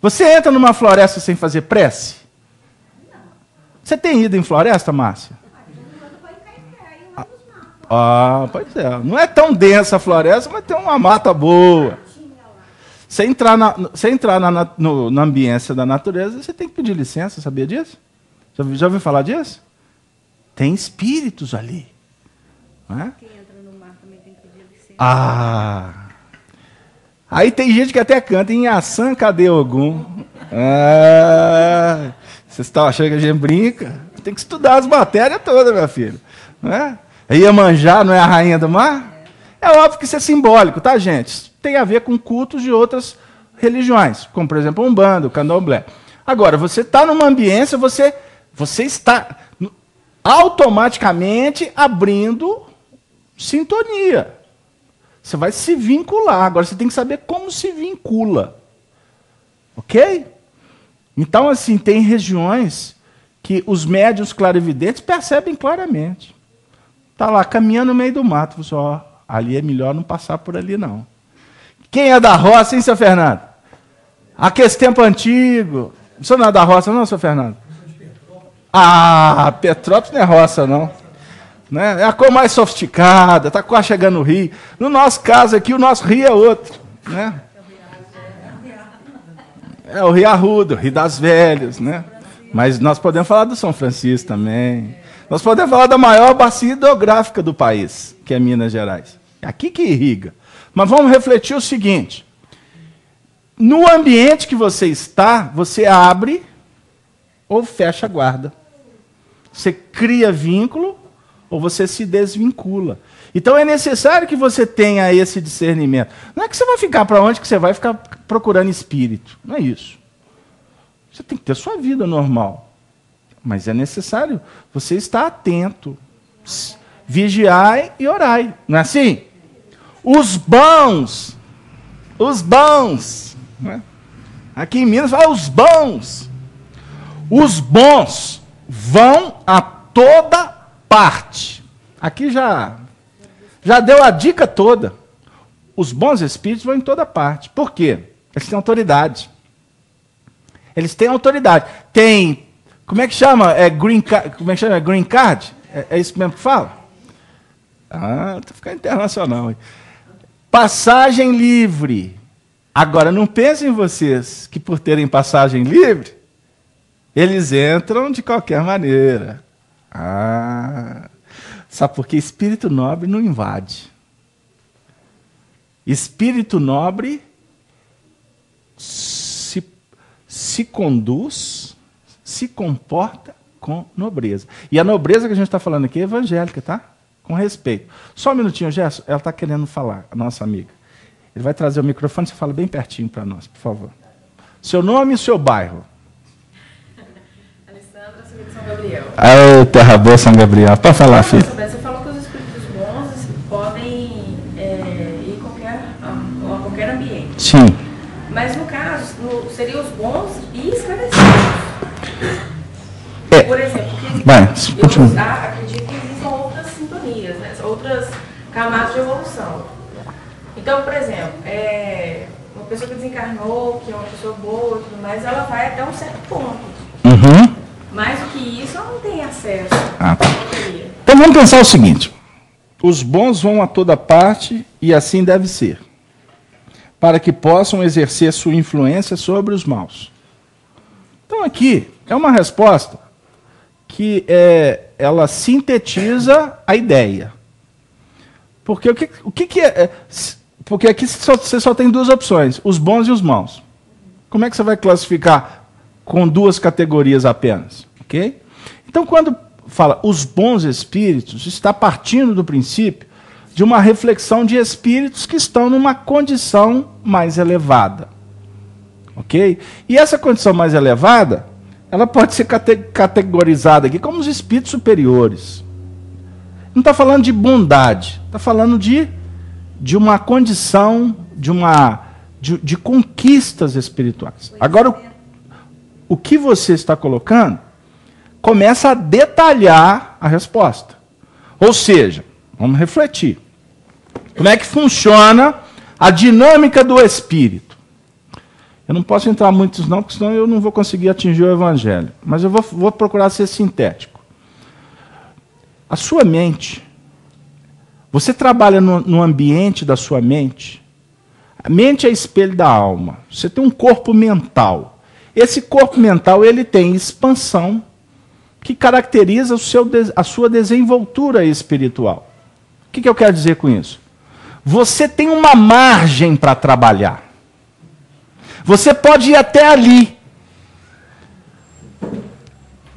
Você entra numa floresta sem fazer prece? Não. Você tem ido em floresta, Márcia? Pois é. Não é tão densa a floresta, mas tem uma mata boa. Você entrar na ambiência da natureza, você tem que pedir licença, sabia disso? Já ouviu falar disso? Tem espíritos ali. Não é? Quem entra no mar também tem que pedir licença. Aí tem gente que até canta em Inhaçã, cadê Ogum? Vocês estão achando que a gente brinca? Tem que estudar as matérias todas, minha filha. Não é? Iemanjá não é a rainha do mar? É óbvio que isso é simbólico, tá, gente? Isso tem a ver com cultos de outras religiões, como, por exemplo, Umbanda, o Candomblé. Agora, você está numa ambiência, você está automaticamente abrindo sintonia. Você vai se vincular. Agora, você tem que saber como se vincula. Ok? Então, assim, tem regiões que os médiuns clarividentes percebem claramente. Está lá, caminhando no meio do mato. Você, ali é melhor não passar por ali, não. Quem é da roça, hein, seu Fernando? Aquele tempo antigo. O senhor não é da roça, não, seu Fernando? Petrópolis não é roça, não. Né? É a cor mais sofisticada, está quase chegando no rio. No nosso caso aqui, o nosso rio é outro. Né? É o Rio Arruda, o Rio das Velhas. Né? Mas nós podemos falar do São Francisco também. Nós podemos falar da maior bacia hidrográfica do país, que é Minas Gerais. É aqui que irriga. Mas vamos refletir o seguinte. No ambiente que você está, você abre ou fecha a guarda. Você cria vínculo ou você se desvincula. Então é necessário que você tenha esse discernimento. Não é que você vai ficar para onde que você vai ficar procurando espírito. Não é isso. Você tem que ter sua vida normal. Mas é necessário você estar atento. Vigiai e orai. Não é assim? Os bons. Né? Aqui em Minas fala os bons. Os bons vão a toda parte. Aqui já deu a dica toda. Os bons espíritos vão em toda parte. Por quê? Eles têm autoridade. Eles têm autoridade. Tem, como é que chama? Green card? Como é que chama? Green card? É isso mesmo que fala? Tô ficando internacional. Hein? Passagem livre. Agora, não pensem vocês que por terem passagem livre, eles entram de qualquer maneira. Sabe por quê? Espírito nobre não invade. Espírito nobre se conduz, se comporta com nobreza. E a nobreza que a gente está falando aqui é evangélica, tá? Com respeito. Só um minutinho, Gerson. Ela está querendo falar, a nossa amiga. Ele vai trazer o microfone, você fala bem pertinho para nós, por favor. Seu nome e seu bairro. Alessandra, sou de São Gabriel. Terra boa, São Gabriel. Pode falar, filho. Você falou que os espíritos bons podem ir a qualquer ambiente. Sim. Mas, no caso, seriam os bons e esclarecidos. Por exemplo, eu acredito que existem outras sintonias, né? Outras camadas de evolução. Então, por exemplo, uma pessoa que desencarnou, que é uma pessoa boa e tudo mais, ela vai até um certo ponto. Uhum. Mais do que isso, ela não tem acesso. Então vamos pensar o seguinte. Os bons vão a toda parte e assim deve ser, para que possam exercer sua influência sobre os maus. Então aqui é uma resposta que ela sintetiza a ideia. Porque o que é... Porque aqui você só tem duas opções, os bons e os maus. Como é que você vai classificar com duas categorias apenas? Ok? Então, quando fala os bons espíritos, está partindo do princípio de uma reflexão de espíritos que estão numa condição mais elevada. Ok? E essa condição mais elevada, ela pode ser categorizada aqui como os espíritos superiores. Não está falando de bondade, está falando de uma condição, de conquistas espirituais. Agora, o que você está colocando começa a detalhar a resposta. Ou seja, vamos refletir. Como é que funciona a dinâmica do espírito? Eu não posso entrar muitos não, porque senão eu não vou conseguir atingir o evangelho. Mas eu vou procurar ser sintético. A sua mente, você trabalha no ambiente da sua mente. A mente é espelho da alma. Você tem um corpo mental. Esse corpo mental ele tem expansão que caracteriza a sua desenvoltura espiritual. O que eu quero dizer com isso? Você tem uma margem para trabalhar. Você pode ir até ali.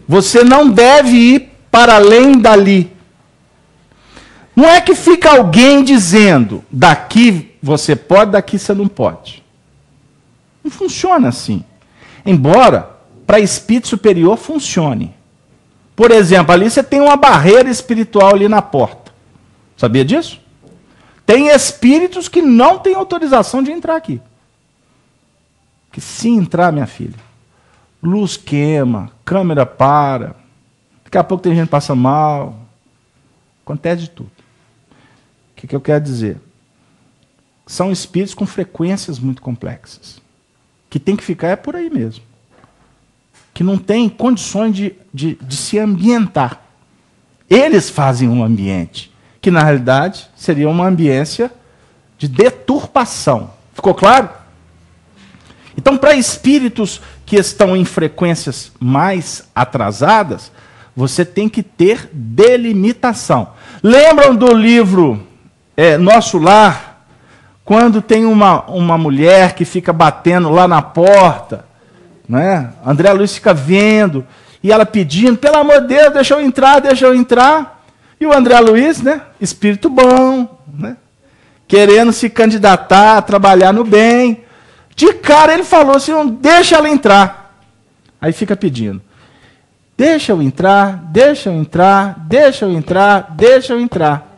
Você não deve ir para além dali. Não é que fica alguém dizendo, daqui você pode, daqui você não pode. Não funciona assim. Embora, para espírito superior, funcione. Por exemplo, ali você tem uma barreira espiritual ali na porta. Sabia disso? Tem espíritos que não têm autorização de entrar aqui. Que se entrar, minha filha, luz queima, câmera para, daqui a pouco tem gente que passa mal, acontece de tudo. O que eu quero dizer? São espíritos com frequências muito complexas, que tem que ficar por aí mesmo, que não tem condições de se ambientar. Eles fazem um ambiente, que na realidade seria uma ambiência de deturpação. Ficou claro? Então, para espíritos que estão em frequências mais atrasadas, você tem que ter delimitação. Lembram do livro Nosso Lar? Quando tem uma mulher que fica batendo lá na porta, né? André Luiz fica vendo, e ela pedindo, pelo amor de Deus, deixa eu entrar. E o André Luiz, né? Espírito bom, né? Querendo se candidatar, trabalhar no bem. De cara ele falou assim, não deixa ela entrar. Aí fica pedindo. Deixa eu entrar, deixa eu entrar, deixa eu entrar, deixa eu entrar.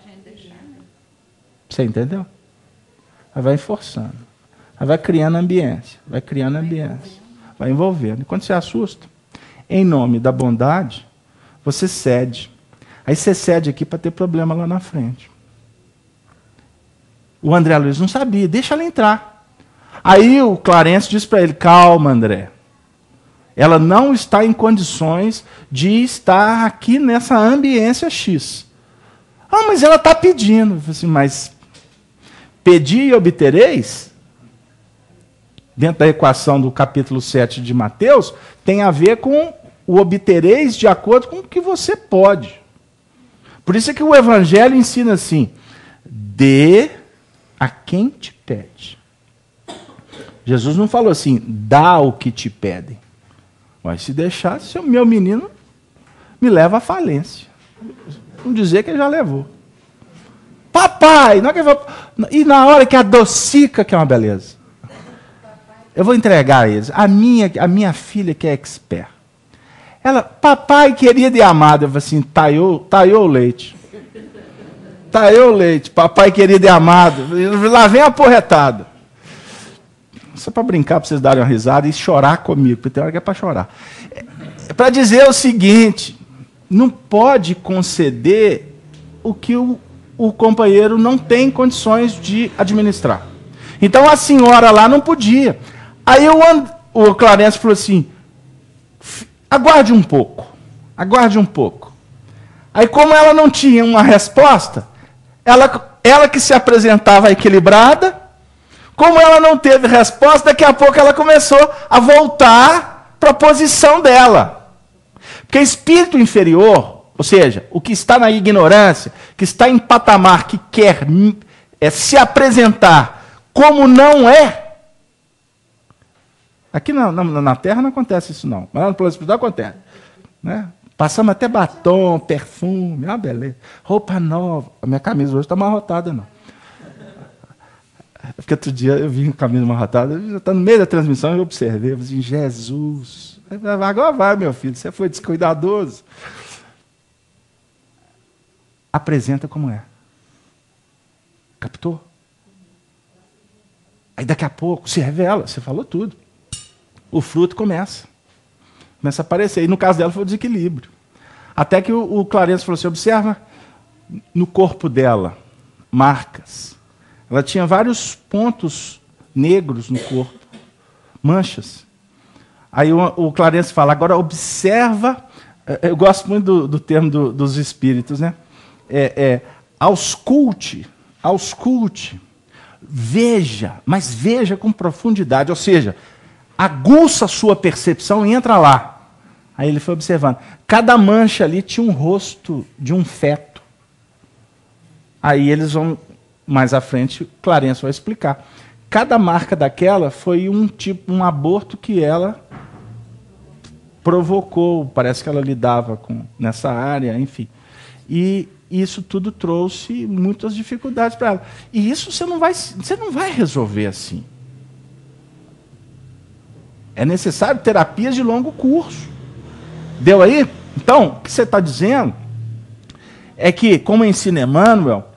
Você entendeu? Aí vai forçando. Aí vai criando ambiência, vai envolvendo. E quando você assusta, em nome da bondade, você cede. Aí você cede aqui para ter problema lá na frente. O André Luiz não sabia, deixa ela entrar. Aí o Clarence diz para ele, calma, André. Ela não está em condições de estar aqui nessa ambiência X. Ah, mas ela está pedindo. Eu falei assim, mas pedi e obtereis, dentro da equação do capítulo 7 de Mateus, tem a ver com o obtereis de acordo com o que você pode. Por isso é que o Evangelho ensina assim, dê a quem te pede. Jesus não falou assim, dá o que te pedem. Mas se deixar, o meu menino me leva à falência. Vamos dizer que ele já levou. Papai! Não é que e na hora que adocica, que é uma beleza. Eu vou entregar a eles. A minha filha que é expert. Ela, papai querido e amado. Eu falei assim, taiou o leite. Taiou o leite. Papai querido e amado. Lá vem a porretada. Só para brincar, para vocês darem uma risada e chorar comigo, porque tem hora que é para chorar. É para dizer o seguinte, não pode conceder o que o companheiro não tem condições de administrar. Então a senhora lá não podia. Aí o Clarence falou assim, aguarde um pouco. Aí como ela não tinha uma resposta, ela que se apresentava equilibrada, como ela não teve resposta, daqui a pouco ela começou a voltar para a posição dela. Porque espírito inferior, ou seja, o que está na ignorância, que está em patamar, que quer se apresentar como não é. Aqui na Terra não acontece isso, não. Mas lá no plano espiritual acontece. Né? Passamos até batom, perfume, beleza. Roupa nova. A minha camisa hoje está amarrotada, não. Porque outro dia eu vi uma camisa amarrotada, já está no meio da transmissão, eu observei, eu falei assim, Jesus. Agora vai, meu filho, você foi descuidadoso. Apresenta como é. Captou? Aí daqui a pouco se revela, você falou tudo. O fruto começa a aparecer. E no caso dela foi o desequilíbrio. Até que o Clarence falou assim, observa no corpo dela, marcas. Ela tinha vários pontos negros no corpo, manchas. Aí o Clarence fala, agora observa, eu gosto muito do termo dos espíritos, né? Ausculte, veja, mas veja com profundidade, ou seja, aguça a sua percepção e entra lá. Aí ele foi observando. Cada mancha ali tinha um rosto de um feto. Aí eles vão, mais à frente, Clarence vai explicar. Cada marca daquela foi um aborto que ela provocou, parece que ela lidava nessa área, enfim. E isso tudo trouxe muitas dificuldades para ela. E isso você não vai resolver assim. É necessário terapias de longo curso. Deu aí? Então, o que você está dizendo é que, como ensina Emmanuel,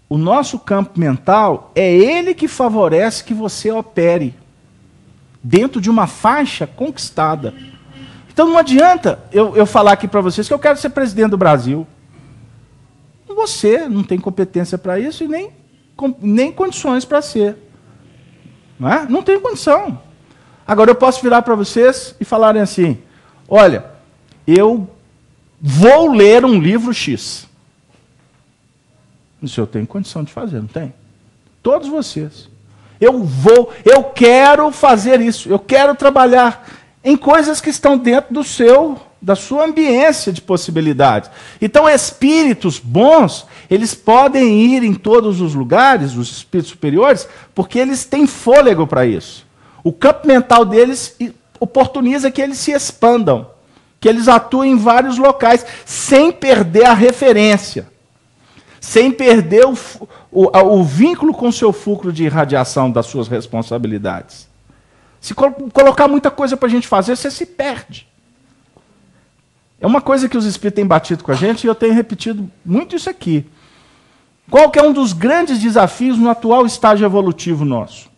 o nosso campo mental é ele que favorece que você opere dentro de uma faixa conquistada. Então não adianta eu falar aqui para vocês que eu quero ser presidente do Brasil. Você não tem competência para isso e nem condições para ser. Não tem condição. Agora eu posso virar para vocês e falarem assim, olha, eu vou ler um livro X. Isso eu tenho condição de fazer, não tem? Todos vocês. Eu quero fazer isso, eu quero trabalhar em coisas que estão dentro da sua ambiência de possibilidades. Então, espíritos bons, eles podem ir em todos os lugares, os espíritos superiores, porque eles têm fôlego para isso. O campo mental deles oportuniza que eles se expandam, que eles atuem em vários locais, sem perder a referência, sem perder o vínculo com o seu fulcro de irradiação das suas responsabilidades. Se colocar muita coisa para a gente fazer, você se perde. É uma coisa que os espíritos têm batido com a gente, e eu tenho repetido muito isso aqui. Qual que é um dos grandes desafios no atual estágio evolutivo nosso?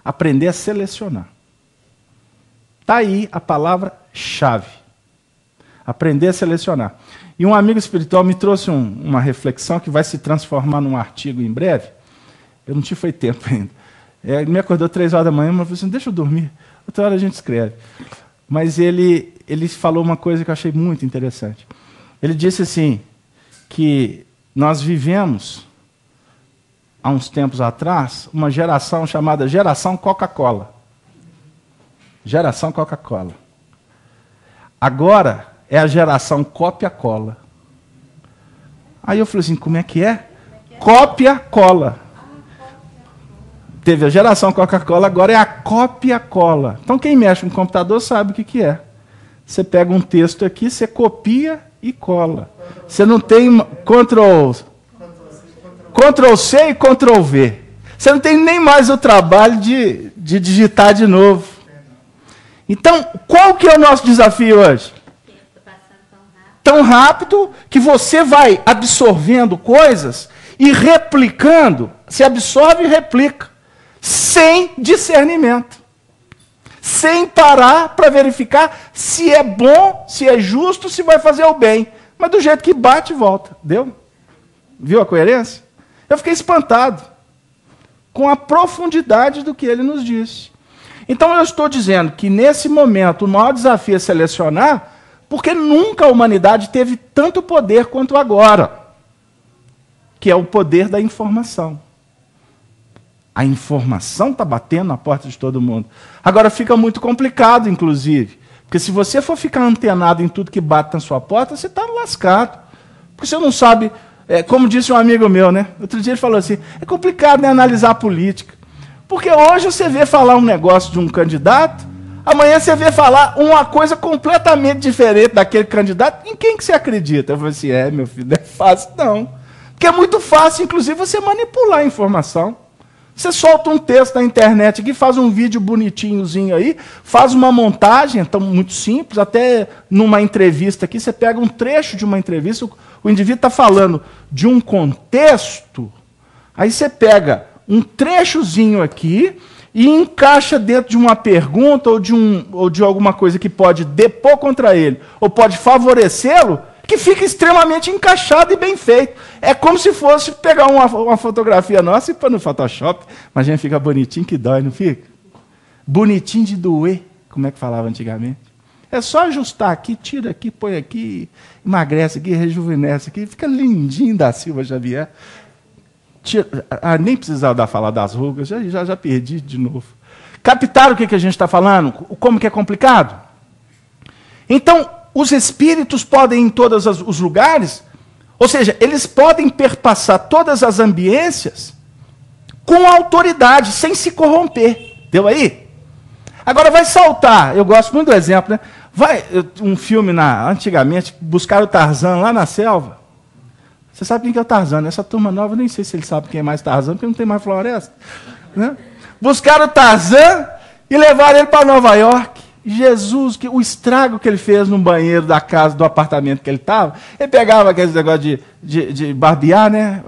Aprender a selecionar. Está aí a palavra-chave. Aprender a selecionar. E um amigo espiritual me trouxe uma reflexão que vai se transformar num artigo em breve. Eu não tive tempo ainda. Ele me acordou 3 horas da manhã, mas falou assim, deixa eu dormir. Outra hora a gente escreve. Mas ele falou uma coisa que eu achei muito interessante. Ele disse assim, que nós vivemos, há uns tempos atrás, uma geração chamada geração Coca-Cola. Geração Coca-Cola. Agora é a geração cópia-cola. Aí eu falei assim, como é que é? Cópia-cola. Teve a geração Coca-Cola, agora é a cópia-cola. Então quem mexe no computador sabe o que é. Você pega um texto aqui, você copia e cola. Você não tem Ctrl-C e Ctrl-V. Você não tem nem mais o trabalho de digitar de novo. Então, qual que é o nosso desafio hoje? Tão rápido que você vai absorvendo coisas e replicando. Se absorve e replica. Sem discernimento. Sem parar para verificar se é bom, se é justo, se vai fazer o bem. Mas do jeito que bate, volta. Deu? Viu a coerência? Eu fiquei espantado com a profundidade do que ele nos disse. Então eu estou dizendo que nesse momento o maior desafio é selecionar, porque nunca a humanidade teve tanto poder quanto agora, que é o poder da informação. A informação está batendo na porta de todo mundo. Agora fica muito complicado, inclusive, porque se você for ficar antenado em tudo que bate na sua porta, você está lascado. Porque você não sabe Como disse um amigo meu, né? Outro dia ele falou assim, é complicado, né, analisar a política. Porque hoje você vê falar um negócio de um candidato, amanhã você vê falar uma coisa completamente diferente daquele candidato. Em quem que você acredita? Eu falei assim, meu filho, não é fácil não. Porque é muito fácil, inclusive, você manipular a informação. Você solta um texto na internet aqui, faz um vídeo bonitinhozinho aí, faz uma montagem, então muito simples, até numa entrevista aqui, você pega um trecho de uma entrevista, o indivíduo está falando de um contexto, aí você pega um trechozinho aqui e encaixa dentro de uma pergunta ou de alguma coisa que pode depor contra ele, ou pode favorecê-lo, que fica extremamente encaixado e bem feito. É como se fosse pegar uma fotografia nossa e pôr no Photoshop, mas a gente fica bonitinho que dói, não fica? Bonitinho de doer, como é que falava antigamente. É só ajustar aqui, tira aqui, põe aqui, emagrece aqui, rejuvenesce aqui, fica lindinho da Silva Xavier. Nem precisava falar das rugas, já perdi de novo. Captaram o que a gente está falando? Como que é complicado? Então, os espíritos podem ir em todos os lugares, ou seja, eles podem perpassar todas as ambiências com autoridade, sem se corromper. Deu aí? Agora vai saltar, eu gosto muito do exemplo, né? Um filme, antigamente, buscaram o Tarzan lá na selva. Você sabe quem que é o Tarzan? Essa turma nova, eu nem sei se eles sabem quem é mais Tarzan, porque não tem mais floresta. Né? Buscaram o Tarzan e levaram ele para Nova York. Jesus, o estrago que ele fez no banheiro da casa, do apartamento que ele estava, ele pegava aquele negócio de barbear, né?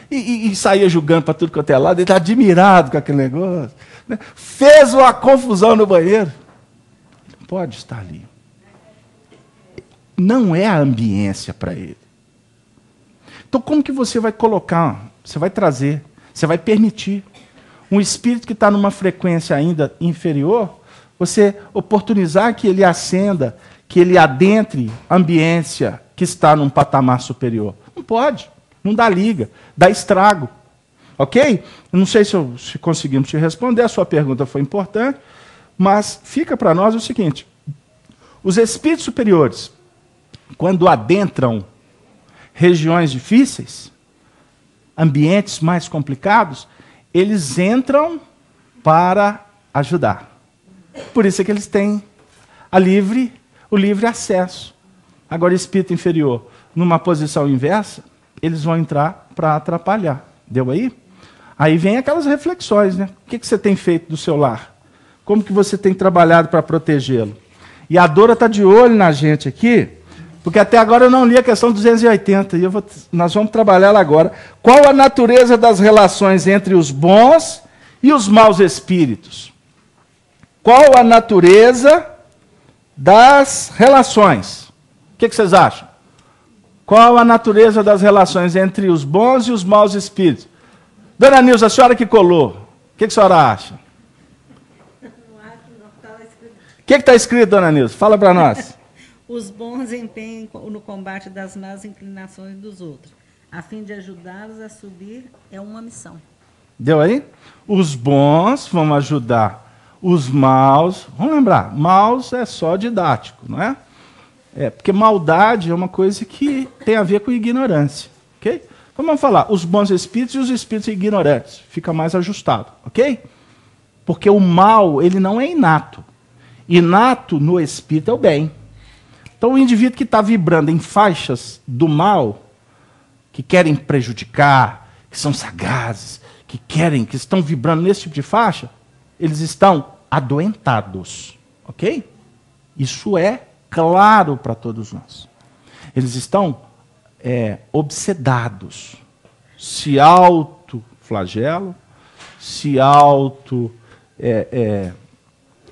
E saía julgando para tudo quanto é lado, ele estava admirado com aquele negócio. Né? Fez uma confusão no banheiro. Não pode estar ali. Não é a ambiência para ele. Então, como que você vai colocar, você vai trazer, você vai permitir um espírito que está numa frequência ainda inferior, você oportunizar que ele ascenda, que ele adentre a ambiência que está num patamar superior? Não pode, não dá liga, dá estrago. Ok? Eu não sei se conseguimos te responder, a sua pergunta foi importante, mas fica para nós o seguinte, os espíritos superiores, quando adentram regiões difíceis, ambientes mais complicados, eles entram para ajudar. Por isso é que eles têm o livre acesso. Agora, espírito inferior, numa posição inversa, eles vão entrar para atrapalhar. Deu aí? Aí vem aquelas reflexões, né? O que você tem feito do seu lar? Como que você tem trabalhado para protegê-lo? E a Dora está de olho na gente aqui, porque até agora eu não li a questão 280, e nós vamos trabalhar ela agora. Qual a natureza das relações entre os bons e os maus espíritos? Qual a natureza das relações? O que vocês acham? Qual a natureza das relações entre os bons e os maus espíritos? Dona Nilza, a senhora que colou, o que a senhora acha? O que está escrito, Dona Nilza? Fala para nós. Os bons empenham no combate das más inclinações dos outros, a fim de ajudá-los a subir, é uma missão. Deu aí? Os bons vão ajudar os maus. Vamos lembrar, maus é só didático, não é? Porque maldade é uma coisa que tem a ver com ignorância, ok? Então vamos falar, os bons espíritos e os espíritos ignorantes. Fica mais ajustado, ok? Porque o mal, ele não é inato. Inato no espírito é o bem. Então o indivíduo que está vibrando em faixas do mal, que querem prejudicar, que são sagazes, que estão vibrando nesse tipo de faixa, eles estão adoentados, ok? Isso é claro para todos nós. Eles estão obsedados, se autoflagelam, se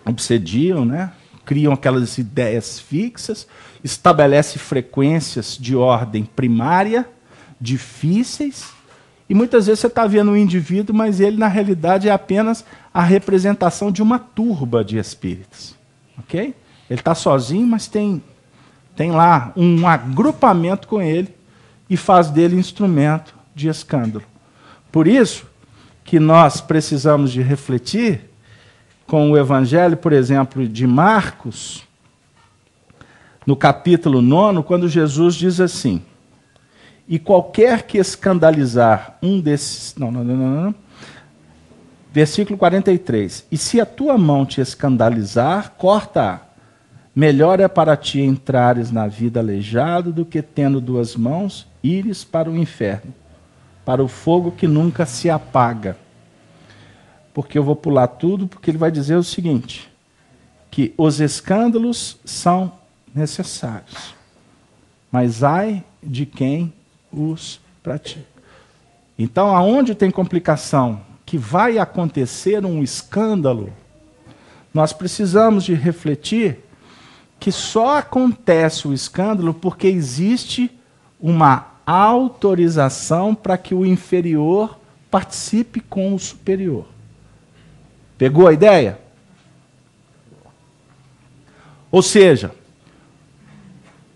obsediam, né? Criam aquelas ideias fixas, estabelecem frequências de ordem primária, difíceis, e muitas vezes você está vendo um indivíduo, mas ele, na realidade, é apenas a representação de uma turba de espíritos. Ok? Ele está sozinho, mas tem lá um agrupamento com ele e faz dele instrumento de escândalo. Por isso que nós precisamos de refletir com o Evangelho, por exemplo, de Marcos, no capítulo 9, quando Jesus diz assim: E qualquer que escandalizar um desses... Não. Versículo 43. E se a tua mão te escandalizar, corta-a. Melhor é para ti entrares na vida aleijado do que, tendo duas mãos, ires para o inferno, para o fogo que nunca se apaga. Porque eu vou pular tudo, porque ele vai dizer o seguinte, que os escândalos são necessários, mas ai de quem os pratica. Então, aonde tem complicação, que vai acontecer um escândalo, nós precisamos de refletir que só acontece o escândalo porque existe uma autorização para que o inferior participe com o superior. Pegou a ideia? Ou seja,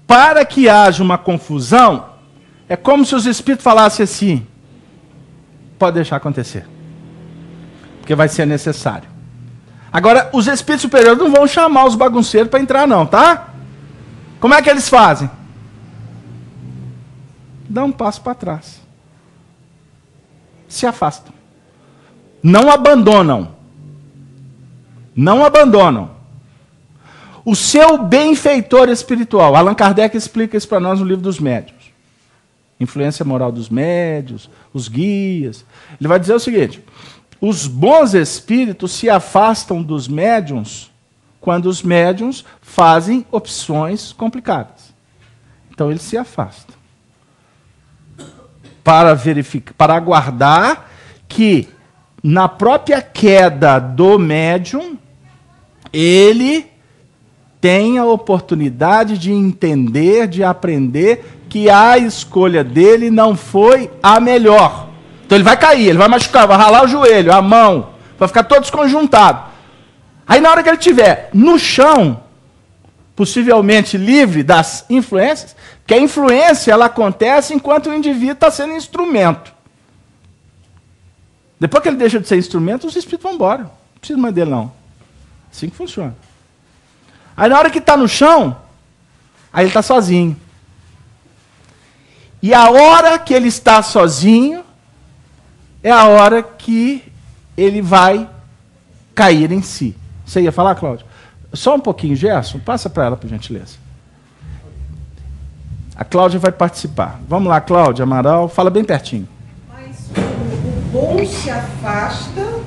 para que haja uma confusão, é como se os espíritos falassem assim, pode deixar acontecer, porque vai ser necessário. Agora, os espíritos superiores não vão chamar os bagunceiros para entrar não, tá? Como é que eles fazem? Dão um passo para trás. Se afastam. Não abandonam. Não abandonam. O seu benfeitor espiritual. Allan Kardec explica isso para nós no livro dos médiuns. Influência moral dos médiuns, os guias. Ele vai dizer o seguinte... Os bons espíritos se afastam dos médiuns quando os médiuns fazem opções complicadas. Então eles se afastam. Para verificar, para aguardar que na própria queda do médium ele tenha a oportunidade de entender, de aprender que a escolha dele não foi a melhor. Então ele vai cair, ele vai machucar, vai ralar o joelho, a mão, vai ficar todo desconjuntado. Aí na hora que ele estiver no chão, possivelmente livre das influências, porque a influência ela acontece enquanto o indivíduo está sendo instrumento. Depois que ele deixa de ser instrumento, os espíritos vão embora. Não precisa mais dele não. Assim que funciona. Aí na hora que está no chão, aí ele está sozinho. E a hora que ele está sozinho, é a hora que ele vai cair em si. Você ia falar, Cláudio? Só um pouquinho, Gerson, passa para ela, por gentileza. A Cláudia vai participar. Vamos lá, Cláudia Amaral, fala bem pertinho. Mas o bom se afasta,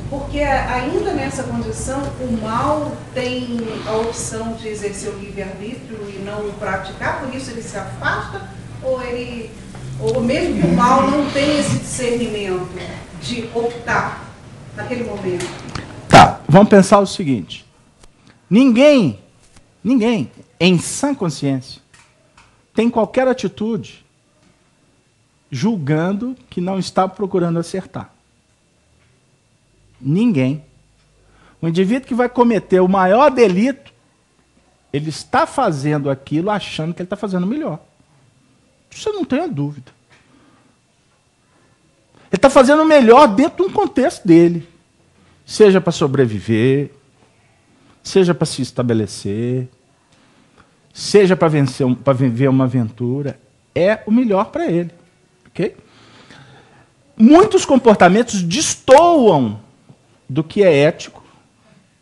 porque ainda nessa condição, o mal tem a opção de exercer o livre-arbítrio e não o praticar, por isso ele se afasta, ou mesmo que o mal não tenha esse discernimento de optar naquele momento. Tá, vamos pensar o seguinte. Ninguém, em sã consciência, tem qualquer atitude julgando que não está procurando acertar. Ninguém. O indivíduo que vai cometer o maior delito, ele está fazendo aquilo achando que ele está fazendo melhor. Você não tem a dúvida. Ele está fazendo o melhor dentro de um contexto dele. Seja para sobreviver, seja para se estabelecer, seja para viver uma aventura. É o melhor para ele. Okay? Muitos comportamentos destoam do que é ético,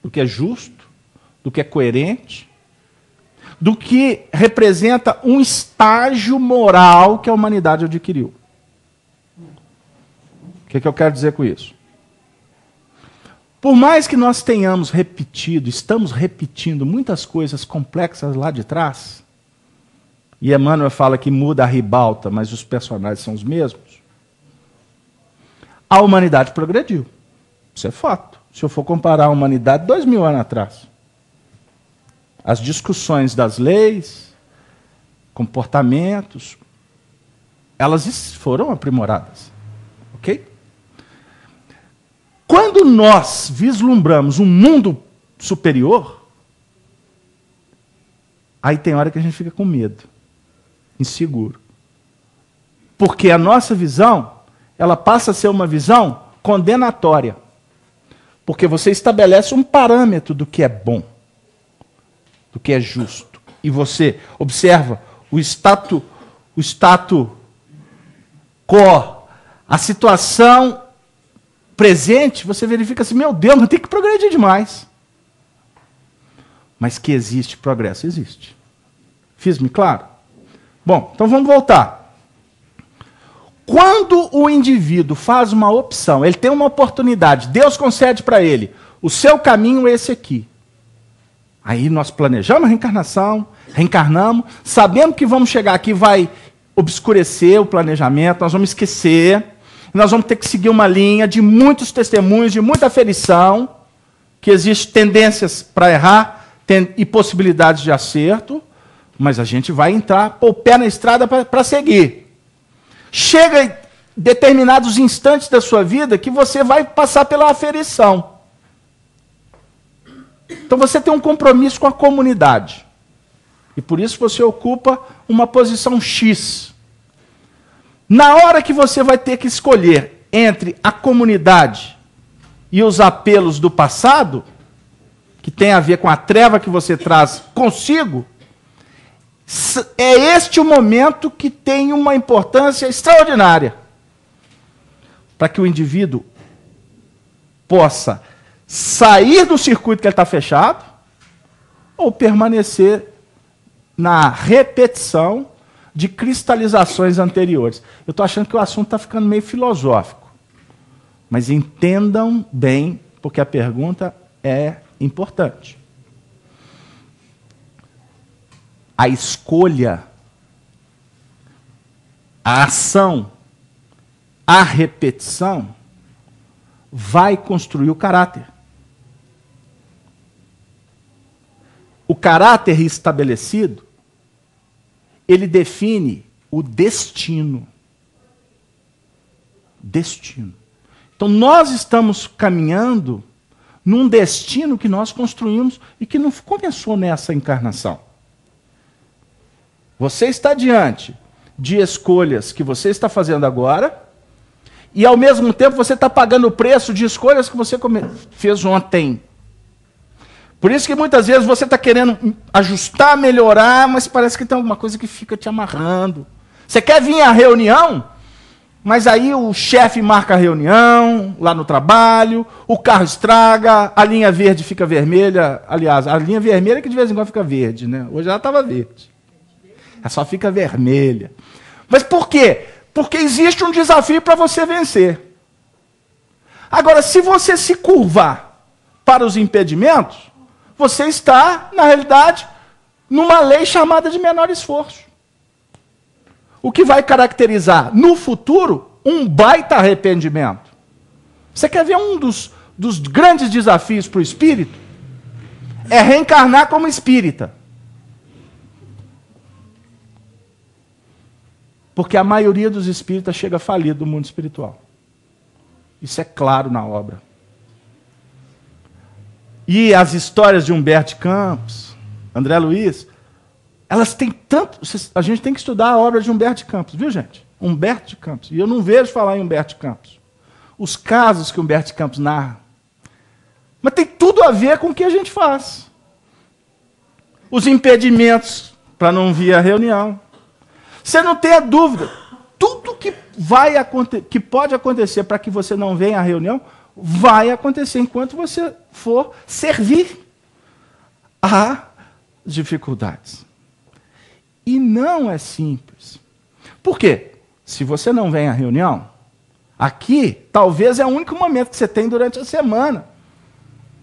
do que é justo, do que é coerente, do que representa um estágio moral que a humanidade adquiriu. O que eu quero dizer com isso? Por mais que nós tenhamos repetido, estamos repetindo muitas coisas complexas lá de trás, e Emmanuel fala que muda a ribalta, mas os personagens são os mesmos, a humanidade progrediu. Isso é fato. Se eu for comparar a humanidade 2000 anos atrás, as discussões das leis, comportamentos, elas foram aprimoradas. Ok? Quando nós vislumbramos um mundo superior, aí tem hora que a gente fica com medo, inseguro. Porque a nossa visão, ela passa a ser uma visão condenatória. Porque você estabelece um parâmetro do que é bom, do que é justo. E você observa o status a situação presente, você verifica assim, meu Deus, mas tem que progredir demais. Mas que existe progresso, existe. Fiz-me claro? Bom, então vamos voltar. Quando o indivíduo faz uma opção, ele tem uma oportunidade, Deus concede para ele, o seu caminho é esse aqui. Aí nós planejamos a reencarnação, reencarnamos, sabemos que vamos chegar aqui, vai obscurecer o planejamento, nós vamos esquecer, nós vamos ter que seguir uma linha de muitos testemunhos, de muita aferição, que existem tendências para errar e possibilidades de acerto, mas a gente vai entrar, pôr o pé na estrada para seguir. Chega em determinados instantes da sua vida que você vai passar pela aferição. Então você tem um compromisso com a comunidade. E por isso você ocupa uma posição X. Na hora que você vai ter que escolher entre a comunidade e os apelos do passado, que tem a ver com a treva que você traz consigo, é este o momento que tem uma importância extraordinária para que o indivíduo possa sair do circuito que ele está fechado ou permanecer na repetição de cristalizações anteriores. Eu estou achando que o assunto está ficando meio filosófico, mas entendam bem, porque a pergunta é importante. A escolha, a ação, a repetição vai construir o caráter. O caráter estabelecido, ele define o destino. Destino. Então nós estamos caminhando num destino que nós construímos e que não começou nessa encarnação. Você está diante de escolhas que você está fazendo agora e, ao mesmo tempo, você está pagando o preço de escolhas que você fez ontem. Por isso que, muitas vezes, você está querendo ajustar, melhorar, mas parece que tem alguma coisa que fica te amarrando. Você quer vir à reunião, mas aí o chefe marca a reunião, lá no trabalho, o carro estraga, a linha verde fica vermelha. Aliás, a linha vermelha que de vez em quando fica verde, né? Hoje ela estava verde. Ela só fica vermelha. Mas por quê? Porque existe um desafio para você vencer. Agora, se você se curvar para os impedimentos, você está, na realidade, numa lei chamada de menor esforço. O que vai caracterizar, no futuro, um baita arrependimento. Você quer ver um dos grandes desafios para o espírito? É reencarnar como espírita. Porque a maioria dos espíritas chega falido do mundo espiritual. Isso é claro na obra. E as histórias de Humberto Campos, André Luiz, elas têm tanto... A gente tem que estudar a obra de Humberto Campos, viu, gente? Humberto Campos. E eu não vejo falar em Humberto Campos. Os casos que Humberto Campos narra. Mas tem tudo a ver com o que a gente faz. Os impedimentos para não vir à reunião. Você não tenha dúvida, tudo que pode acontecer para que você não venha à reunião, vai acontecer enquanto você for servir a dificuldades. E não é simples. Por quê? Se você não vem à reunião, aqui talvez é o único momento que você tem durante a semana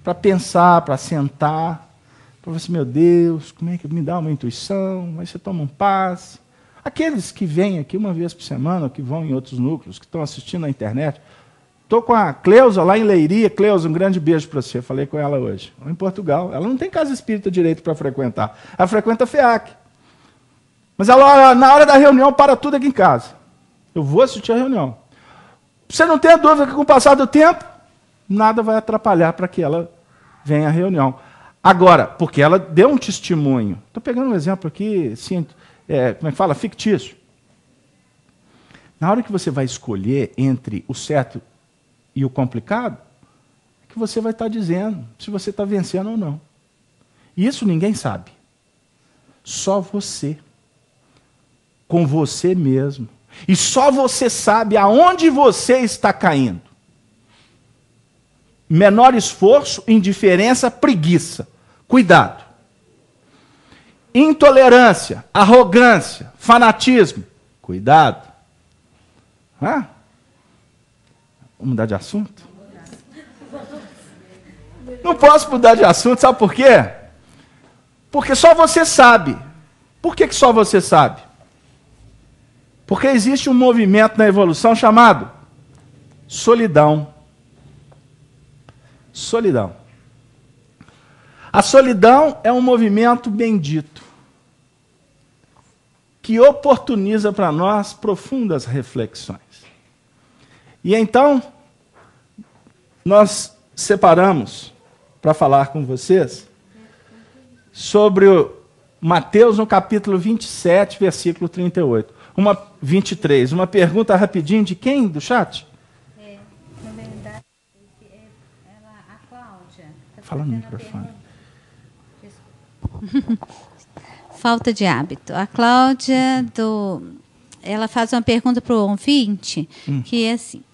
para pensar, para sentar, para você, meu Deus, como é que me dá uma intuição, aí você toma um passe. Aqueles que vêm aqui uma vez por semana, ou que vão em outros núcleos, que estão assistindo na internet. Estou com a Cleusa lá em Leiria. Cleusa, um grande beijo para você. Falei com ela hoje. Em Portugal. Ela não tem casa espírita direito para frequentar. Ela frequenta a FEAC. Mas ela, na hora da reunião, para tudo aqui em casa. Eu vou assistir a reunião. Você não tem dúvida que com o passar do tempo, nada vai atrapalhar para que ela venha à reunião. Agora, porque ela deu um testemunho. Estou pegando um exemplo aqui, sim, como é que fala? Fictício. Na hora que você vai escolher entre o certo e o complicado, é que você vai estar dizendo se você está vencendo ou não. E isso ninguém sabe. Só você. Com você mesmo. E só você sabe aonde você está caindo. Menor esforço, indiferença, preguiça. Cuidado. Intolerância, arrogância, fanatismo. Cuidado. Vamos mudar de assunto? Não posso mudar de assunto, sabe por quê? Porque só você sabe. Por que só você sabe? Porque existe um movimento na evolução chamado solidão. Solidão. A solidão é um movimento bendito que oportuniza para nós profundas reflexões. E então, nós separamos para falar com vocês sobre o Mateus no capítulo 27, versículo 38. 23. Uma pergunta rapidinho de quem do chat? Na verdade, a Cláudia. Fala no microfone. Falta de hábito. A Cláudia, ela faz uma pergunta para o ouvinte, que é assim: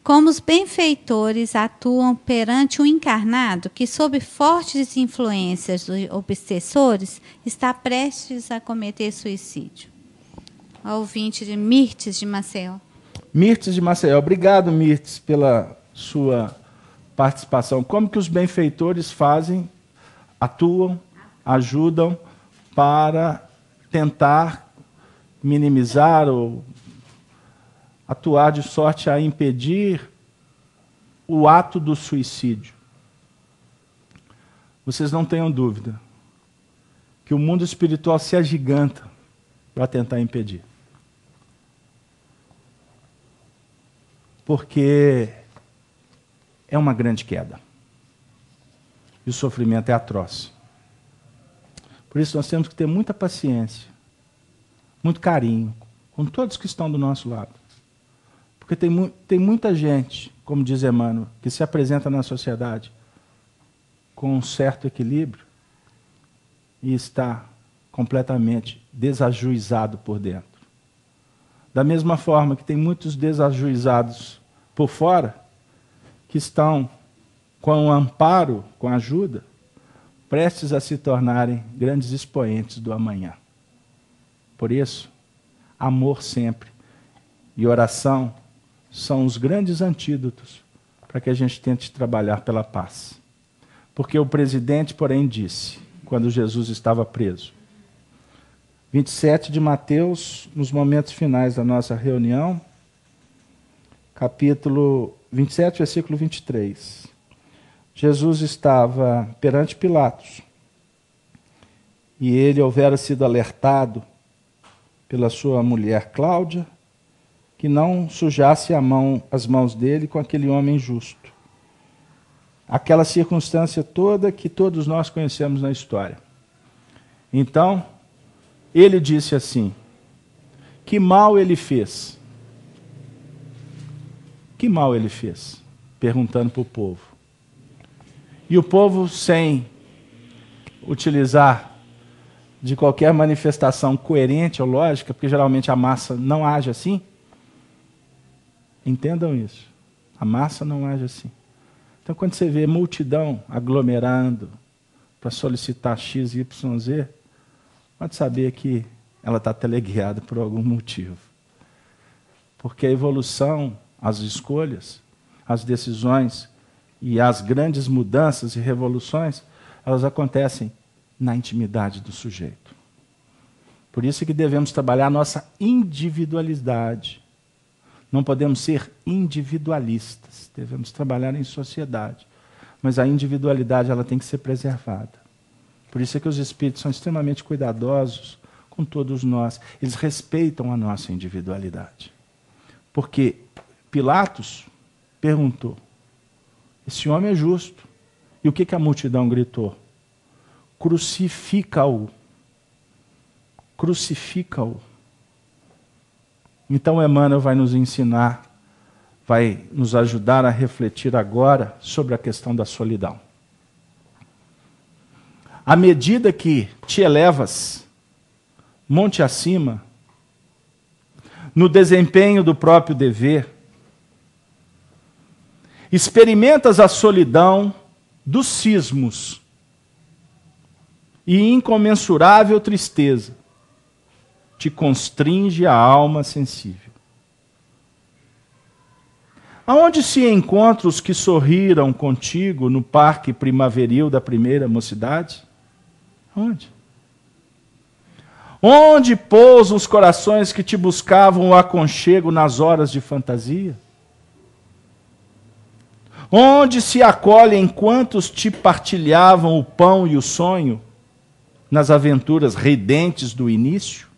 como os benfeitores atuam perante um encarnado que, sob fortes influências dos obsessores, está prestes a cometer suicídio? A ouvinte de Mirtes de Maceió. Mirtes de Maceió. Obrigado, Mirtes, pela sua participação. Como que os benfeitores atuam, ajudam para tentar minimizar ou atuar de sorte a impedir o ato do suicídio? Vocês não tenham dúvida que o mundo espiritual se agiganta para tentar impedir. Porque é uma grande queda. E o sofrimento é atroz. Por isso nós temos que ter muita paciência, muito carinho, com todos que estão do nosso lado. Porque tem muita gente, como diz Emmanuel, que se apresenta na sociedade com um certo equilíbrio e está completamente desajuizado por dentro. Da mesma forma que tem muitos desajuizados por fora, que estão com o amparo, com a ajuda, prestes a se tornarem grandes expoentes do amanhã. Por isso, amor sempre e oração são os grandes antídotos para que a gente tente trabalhar pela paz. Porque o presidente, porém, disse, quando Jesus estava preso, 27 de Mateus, nos momentos finais da nossa reunião, capítulo 27, versículo 23. Jesus estava perante Pilatos e ele houvera sido alertado pela sua mulher Cláudia que não sujasse as mãos dele com aquele homem justo. Aquela circunstância toda que todos nós conhecemos na história. Então, ele disse assim: que mal ele fez? Que mal ele fez? Perguntando para o povo. E o povo, sem utilizar de qualquer manifestação coerente ou lógica, porque geralmente a massa não age assim, entendam isso. A massa não age assim. Então, quando você vê multidão aglomerando para solicitar X, Y, Z, pode saber que ela está teleguiada por algum motivo. Porque a evolução, as escolhas, as decisões e as grandes mudanças e revoluções, elas acontecem na intimidade do sujeito. Por isso que devemos trabalhar a nossa individualidade. Não podemos ser individualistas, devemos trabalhar em sociedade. Mas a individualidade ela tem que ser preservada. Por isso é que os espíritos são extremamente cuidadosos com todos nós. Eles respeitam a nossa individualidade. Porque Pilatos perguntou, esse homem é justo. E o que a multidão gritou? Crucifica-o. Crucifica-o. Então Emmanuel vai nos ensinar, vai nos ajudar a refletir agora sobre a questão da solidão. À medida que te elevas monte acima, no desempenho do próprio dever. Experimentas a solidão dos cismos e incomensurável tristeza te constringe a alma sensível. Aonde se encontram os que sorriram contigo no parque primaveril da primeira mocidade? Onde? Onde pousam os corações que te buscavam o aconchego nas horas de fantasia? Onde se acolhem quantos te partilhavam o pão e o sonho nas aventuras ridentes do início?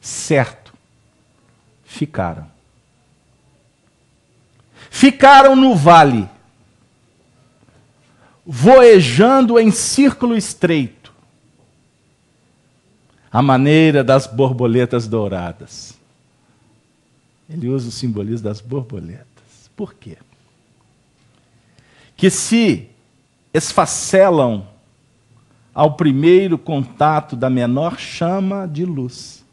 Certo, ficaram. Ficaram no vale, voejando em círculo estreito, à maneira das borboletas douradas. Ele usa o simbolismo das borboletas. Por quê? Que se esfacelam ao primeiro contato da menor chama de luz,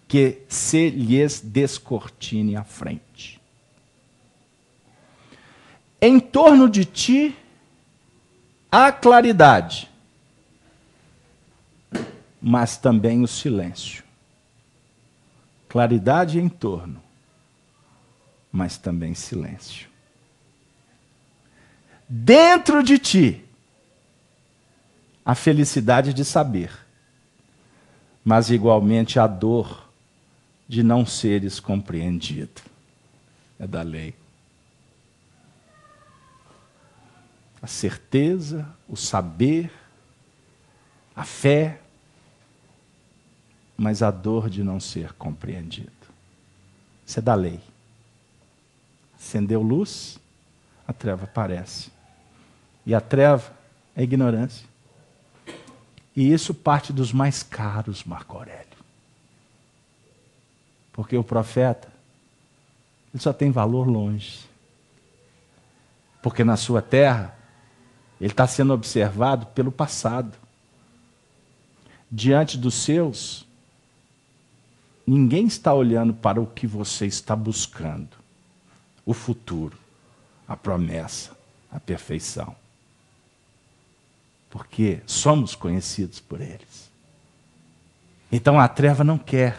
que se lhes descortine à frente. Em torno de ti há claridade, mas também o silêncio. Claridade em torno, mas também silêncio. Dentro de ti, a felicidade de saber, mas igualmente a dor de não seres compreendido. É da lei. A certeza, o saber, a fé, mas a dor de não ser compreendido. Isso é da lei. Acendeu luz, a treva aparece. E a treva é a ignorância. E isso parte dos mais caros, Marco Aurélio. Porque o profeta, ele só tem valor longe. Porque na sua terra, ele está sendo observado pelo passado. Diante dos seus, ninguém está olhando para o que você está buscando. O futuro, a promessa, a perfeição. Porque somos conhecidos por eles. Então a treva não quer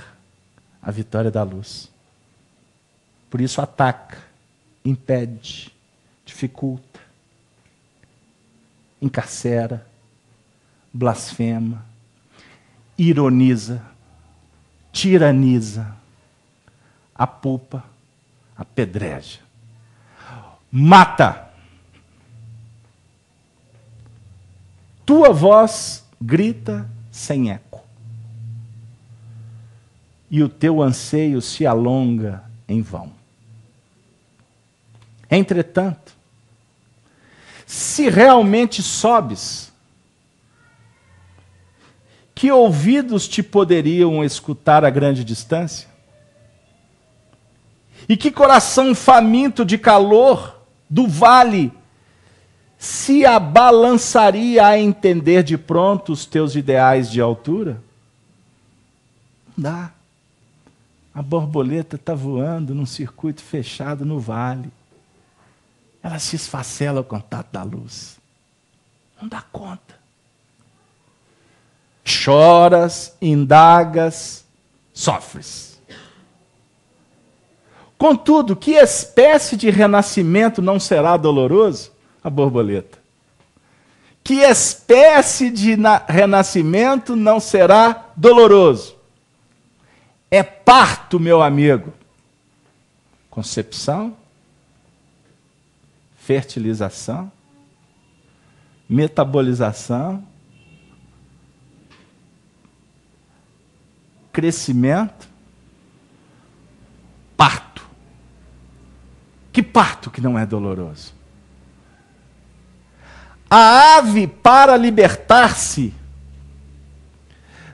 a vitória da luz. Por isso ataca, impede, dificulta, encarcera, blasfema, ironiza, tiraniza, apulpa, apedreja, mata. Tua voz grita sem eco. E o teu anseio se alonga em vão. Entretanto, se realmente sobes, que ouvidos te poderiam escutar a grande distância? E que coração faminto de calor do vale se abalançaria a entender de pronto os teus ideais de altura? Não dá. A borboleta está voando num circuito fechado no vale. Ela se esfacela ao contato da luz. Não dá conta. Choras, indagas, sofres. Contudo, que espécie de renascimento não será doloroso? A borboleta. Que espécie de renascimento não será doloroso? É parto, meu amigo. Concepção, fertilização, metabolização, crescimento, parto. Que parto que não é doloroso? A ave, para libertar-se,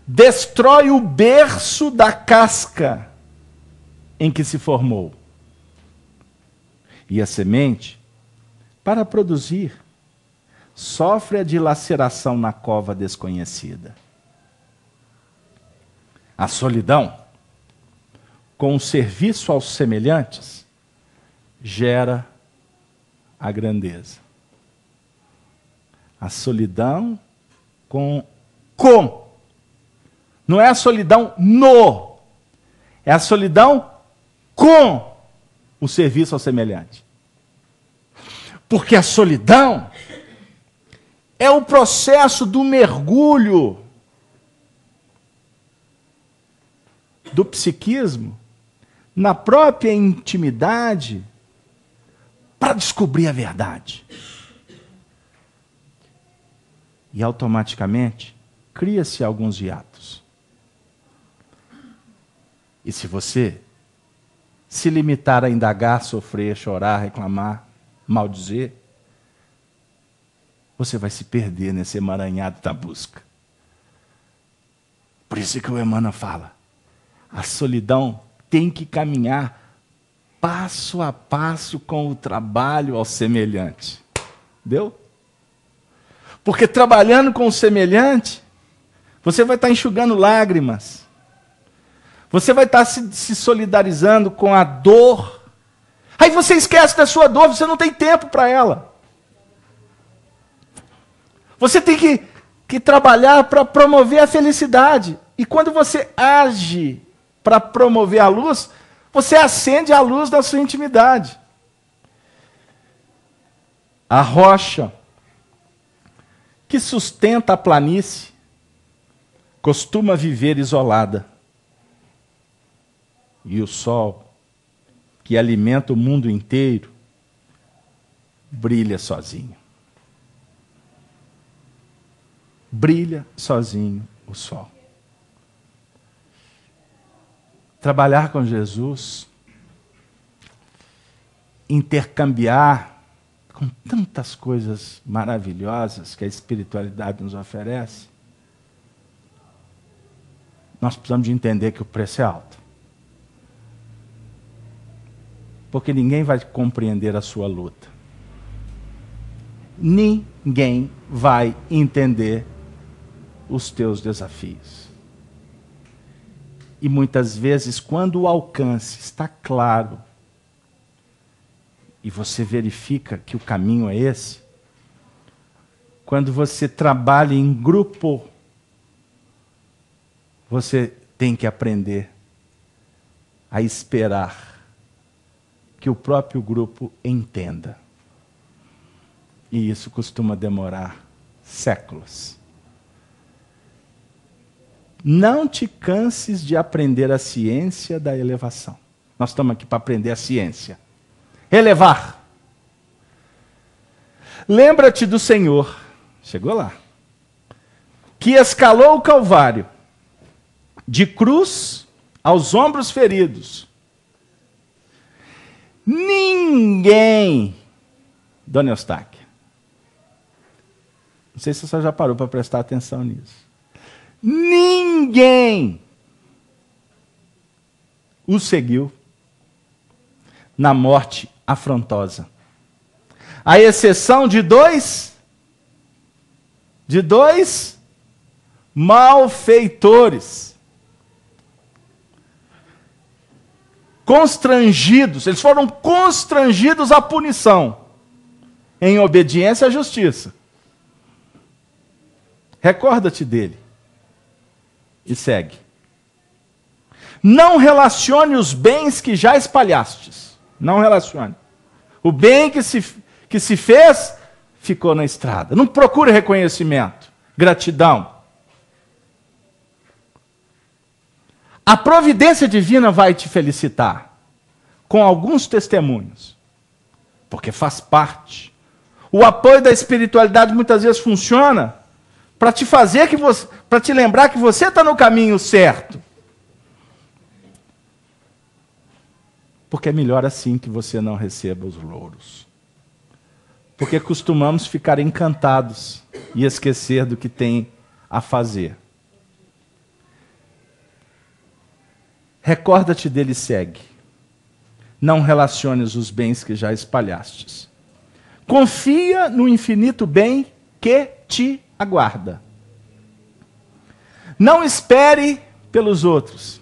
destrói o berço da casca em que se formou. E a semente, para produzir, sofre a dilaceração na cova desconhecida. A solidão, com o serviço aos semelhantes, gera a grandeza. A solidão com. Não é a solidão no. É a solidão com o serviço ao semelhante. Porque a solidão é o processo do mergulho do psiquismo na própria intimidade para descobrir a verdade. E automaticamente cria-se alguns hiatos. E se você se limitar a indagar, sofrer, chorar, reclamar, maldizer, você vai se perder nesse emaranhado da busca. Por isso que o Emmanuel fala, a solidão tem que caminhar passo a passo com o trabalho ao semelhante. Deu? Porque trabalhando com o semelhante, você vai estar enxugando lágrimas. Você vai estar se solidarizando com a dor. Aí você esquece da sua dor, você não tem tempo para ela. Você tem que trabalhar para promover a felicidade. E quando você age para promover a luz, você acende a luz da sua intimidade. A rocha que sustenta a planície costuma viver isolada. E o sol, que alimenta o mundo inteiro, brilha sozinho. Brilha sozinho o sol. Trabalhar com Jesus, intercambiar com tantas coisas maravilhosas que a espiritualidade nos oferece, nós precisamos de entender que o preço é alto. Porque ninguém vai compreender a sua luta. Ninguém vai entender os teus desafios. E muitas vezes, quando o alcance está claro, e você verifica que o caminho é esse, quando você trabalha em grupo, você tem que aprender a esperar que o próprio grupo entenda. E isso costuma demorar séculos. Não te canses de aprender a ciência da elevação. Nós estamos aqui para aprender a ciência. Elevar. Lembra-te do Senhor, chegou lá, que escalou o Calvário, de cruz aos ombros feridos. Ninguém, Dona Eustáquia, não sei se você já parou para prestar atenção nisso, ninguém o seguiu na morte afrontosa, à exceção de dois malfeitores, constrangidos, eles foram constrangidos à punição, em obediência à justiça. Recorda-te dele e segue. Não relacione os bens que já espalhastes. Não relacione. O bem que se fez, ficou na estrada. Não procure reconhecimento, gratidão. A providência divina vai te felicitar com alguns testemunhos, porque faz parte. O apoio da espiritualidade muitas vezes funciona para te fazer para te lembrar que você está no caminho certo. Porque é melhor assim que você não receba os louros. Porque costumamos ficar encantados e esquecer do que tem a fazer. Recorda-te dele e segue. Não relaciones os bens que já espalhastes. Confia no infinito bem que te aguarda. Não espere pelos outros.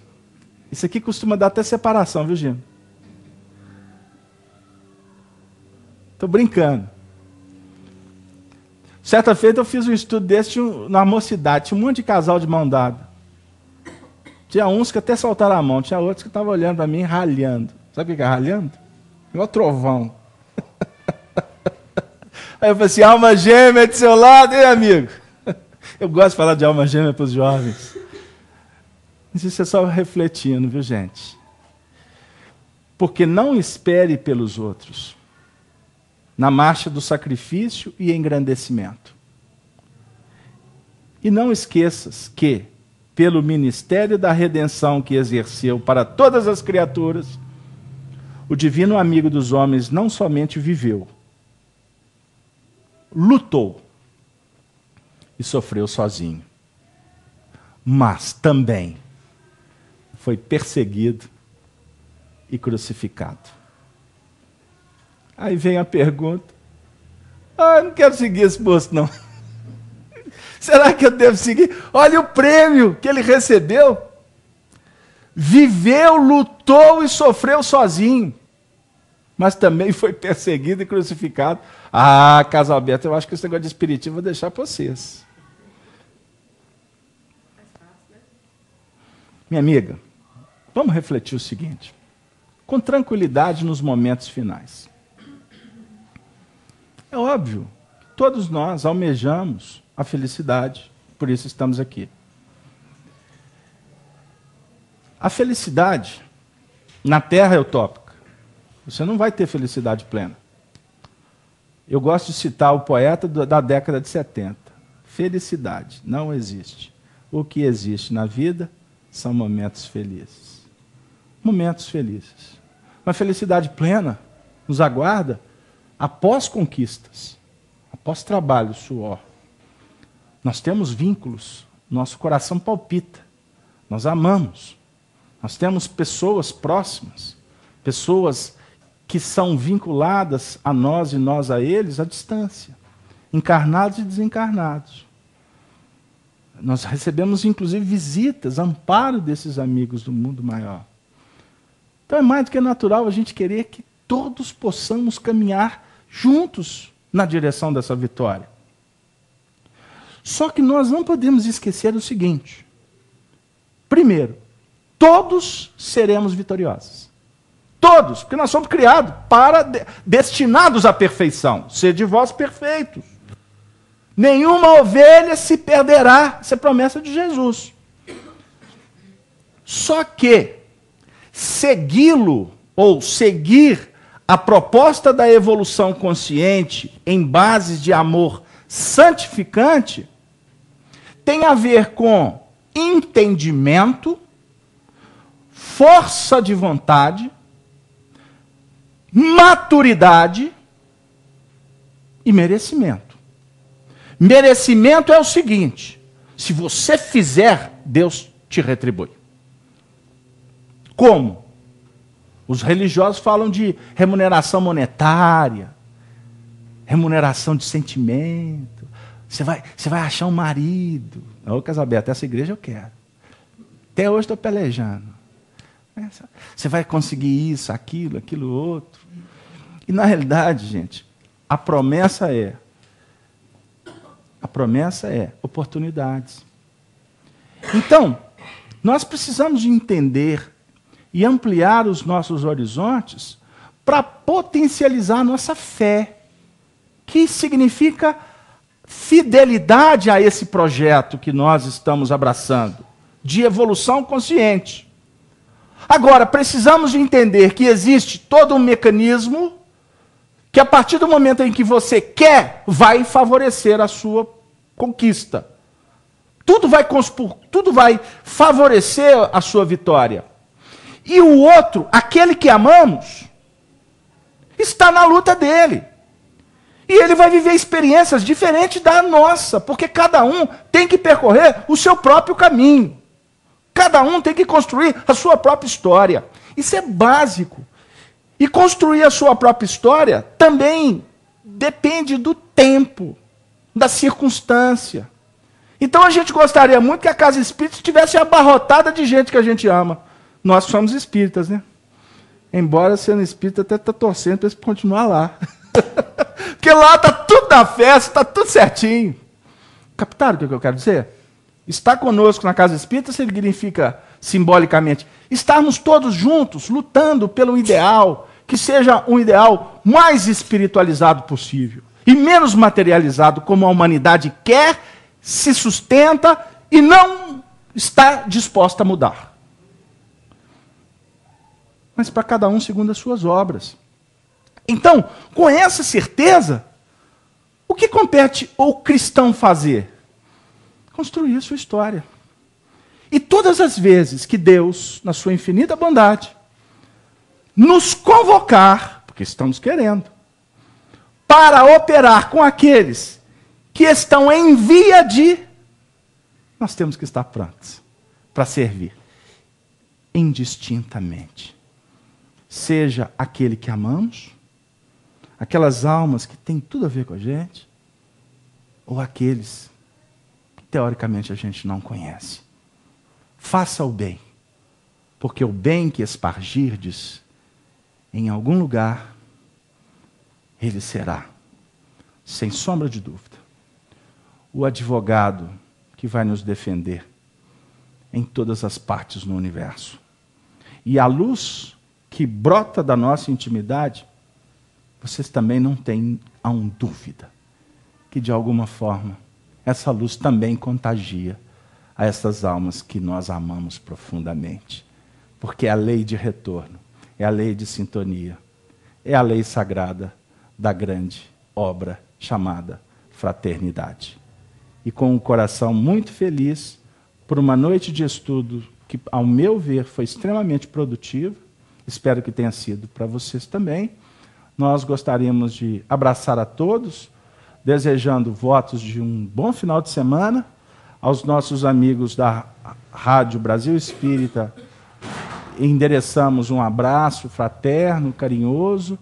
Isso aqui costuma dar até separação, viu, Gino? Estou brincando. Certa feita eu fiz um estudo desse na mocidade. Tinha um monte de casal de mão dada. Tinha uns que até soltaram a mão, tinha outros que estavam olhando para mim ralhando. Sabe o que é ralhando? Igual trovão. Aí eu falei assim, alma gêmea do seu lado, hein, amigo? Eu gosto de falar de alma gêmea para os jovens. Mas isso é só refletindo, viu, gente? Porque não espere pelos outros na marcha do sacrifício e engrandecimento. E não esqueças que, pelo ministério da redenção que exerceu para todas as criaturas, o divino amigo dos homens não somente viveu, lutou e sofreu sozinho, mas também foi perseguido e crucificado. Aí vem a pergunta, eu não quero seguir esse moço não. Será que eu devo seguir? Olha o prêmio que ele recebeu. Viveu, lutou e sofreu sozinho. Mas também foi perseguido e crucificado. Ah, Casa Alberto, eu acho que esse negócio de espiritismo eu vou deixar para vocês. Minha amiga, vamos refletir o seguinte. Com tranquilidade nos momentos finais. É óbvio, todos nós almejamos a felicidade, por isso estamos aqui. A felicidade na Terra é utópica. Você não vai ter felicidade plena. Eu gosto de citar o poeta da década de 70. Felicidade não existe. O que existe na vida são momentos felizes. Momentos felizes. Uma felicidade plena nos aguarda após conquistas, após trabalho, suor. Nós temos vínculos, nosso coração palpita, nós amamos, nós temos pessoas próximas, pessoas que são vinculadas a nós e nós a eles à distância, encarnados e desencarnados. Nós recebemos, inclusive, visitas, amparo desses amigos do mundo maior. Então é mais do que natural a gente querer que todos possamos caminhar juntos na direção dessa vitória. Só que nós não podemos esquecer o seguinte. Primeiro, todos seremos vitoriosos. Todos, porque nós somos criados destinados à perfeição. Sede vós perfeitos. Nenhuma ovelha se perderá. Essa é a promessa de Jesus. Só que segui-lo, ou seguir a proposta da evolução consciente em bases de amor santificante, tem a ver com entendimento, força de vontade, maturidade e merecimento. Merecimento é o seguinte: se você fizer, Deus te retribui. Como? Os religiosos falam de remuneração monetária, remuneração de sentimento. Você vai achar um marido. Ô, Casalberto, essa igreja eu quero. Até hoje estou pelejando. Você vai conseguir isso, aquilo outro. E na realidade, gente, a promessa é oportunidades. Então, nós precisamos de entender e ampliar os nossos horizontes para potencializar a nossa fé, que significa fidelidade a esse projeto que nós estamos abraçando, de evolução consciente. Agora, precisamos de entender que existe todo um mecanismo que, a partir do momento em que você quer, vai favorecer a sua conquista. Tudo vai favorecer a sua vitória. E o outro, aquele que amamos, está na luta dele. E ele vai viver experiências diferentes da nossa, porque cada um tem que percorrer o seu próprio caminho. Cada um tem que construir a sua própria história. Isso é básico. E construir a sua própria história também depende do tempo, da circunstância. Então a gente gostaria muito que a casa espírita estivesse abarrotada de gente que a gente ama. Nós somos espíritas, né? Embora sendo espírita até está torcendo para continuar lá. Porque lá está tudo na festa, está tudo certinho. Captaram o que eu quero dizer? Estar conosco na casa espírita significa, simbolicamente, estarmos todos juntos, lutando pelo ideal, que seja um ideal mais espiritualizado possível e menos materializado, como a humanidade quer, se sustenta e não está disposta a mudar. Mas para cada um segundo as suas obras. Então, com essa certeza, o que compete ao cristão fazer? Construir a sua história. E todas as vezes que Deus, na sua infinita bondade, nos convocar, porque estamos querendo, para operar com aqueles que estão em via de, nós temos que estar prontos para servir indistintamente. Seja aquele que amamos, aquelas almas que têm tudo a ver com a gente, ou aqueles que teoricamente a gente não conhece. Faça o bem, porque o bem que espargirdes em algum lugar, ele será, sem sombra de dúvida, o advogado que vai nos defender em todas as partes no universo. E a luz que brota da nossa intimidade, vocês também não tenham dúvida que, de alguma forma, essa luz também contagia a essas almas que nós amamos profundamente. Porque é a lei de retorno, é a lei de sintonia, é a lei sagrada da grande obra chamada fraternidade. E com um coração muito feliz por uma noite de estudo que, ao meu ver, foi extremamente produtiva, espero que tenha sido para vocês também, nós gostaríamos de abraçar a todos, desejando votos de um bom final de semana, aos nossos amigos da Rádio Brasil Espírita, endereçamos um abraço fraterno, carinhoso,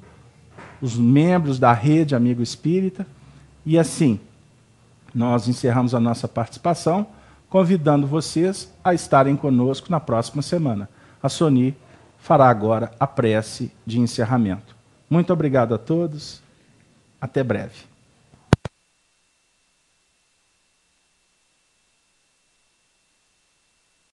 os membros da Rede Amigo Espírita, e assim, nós encerramos a nossa participação, convidando vocês a estarem conosco na próxima semana. A Soni fará agora a prece de encerramento. Muito obrigado a todos, até breve.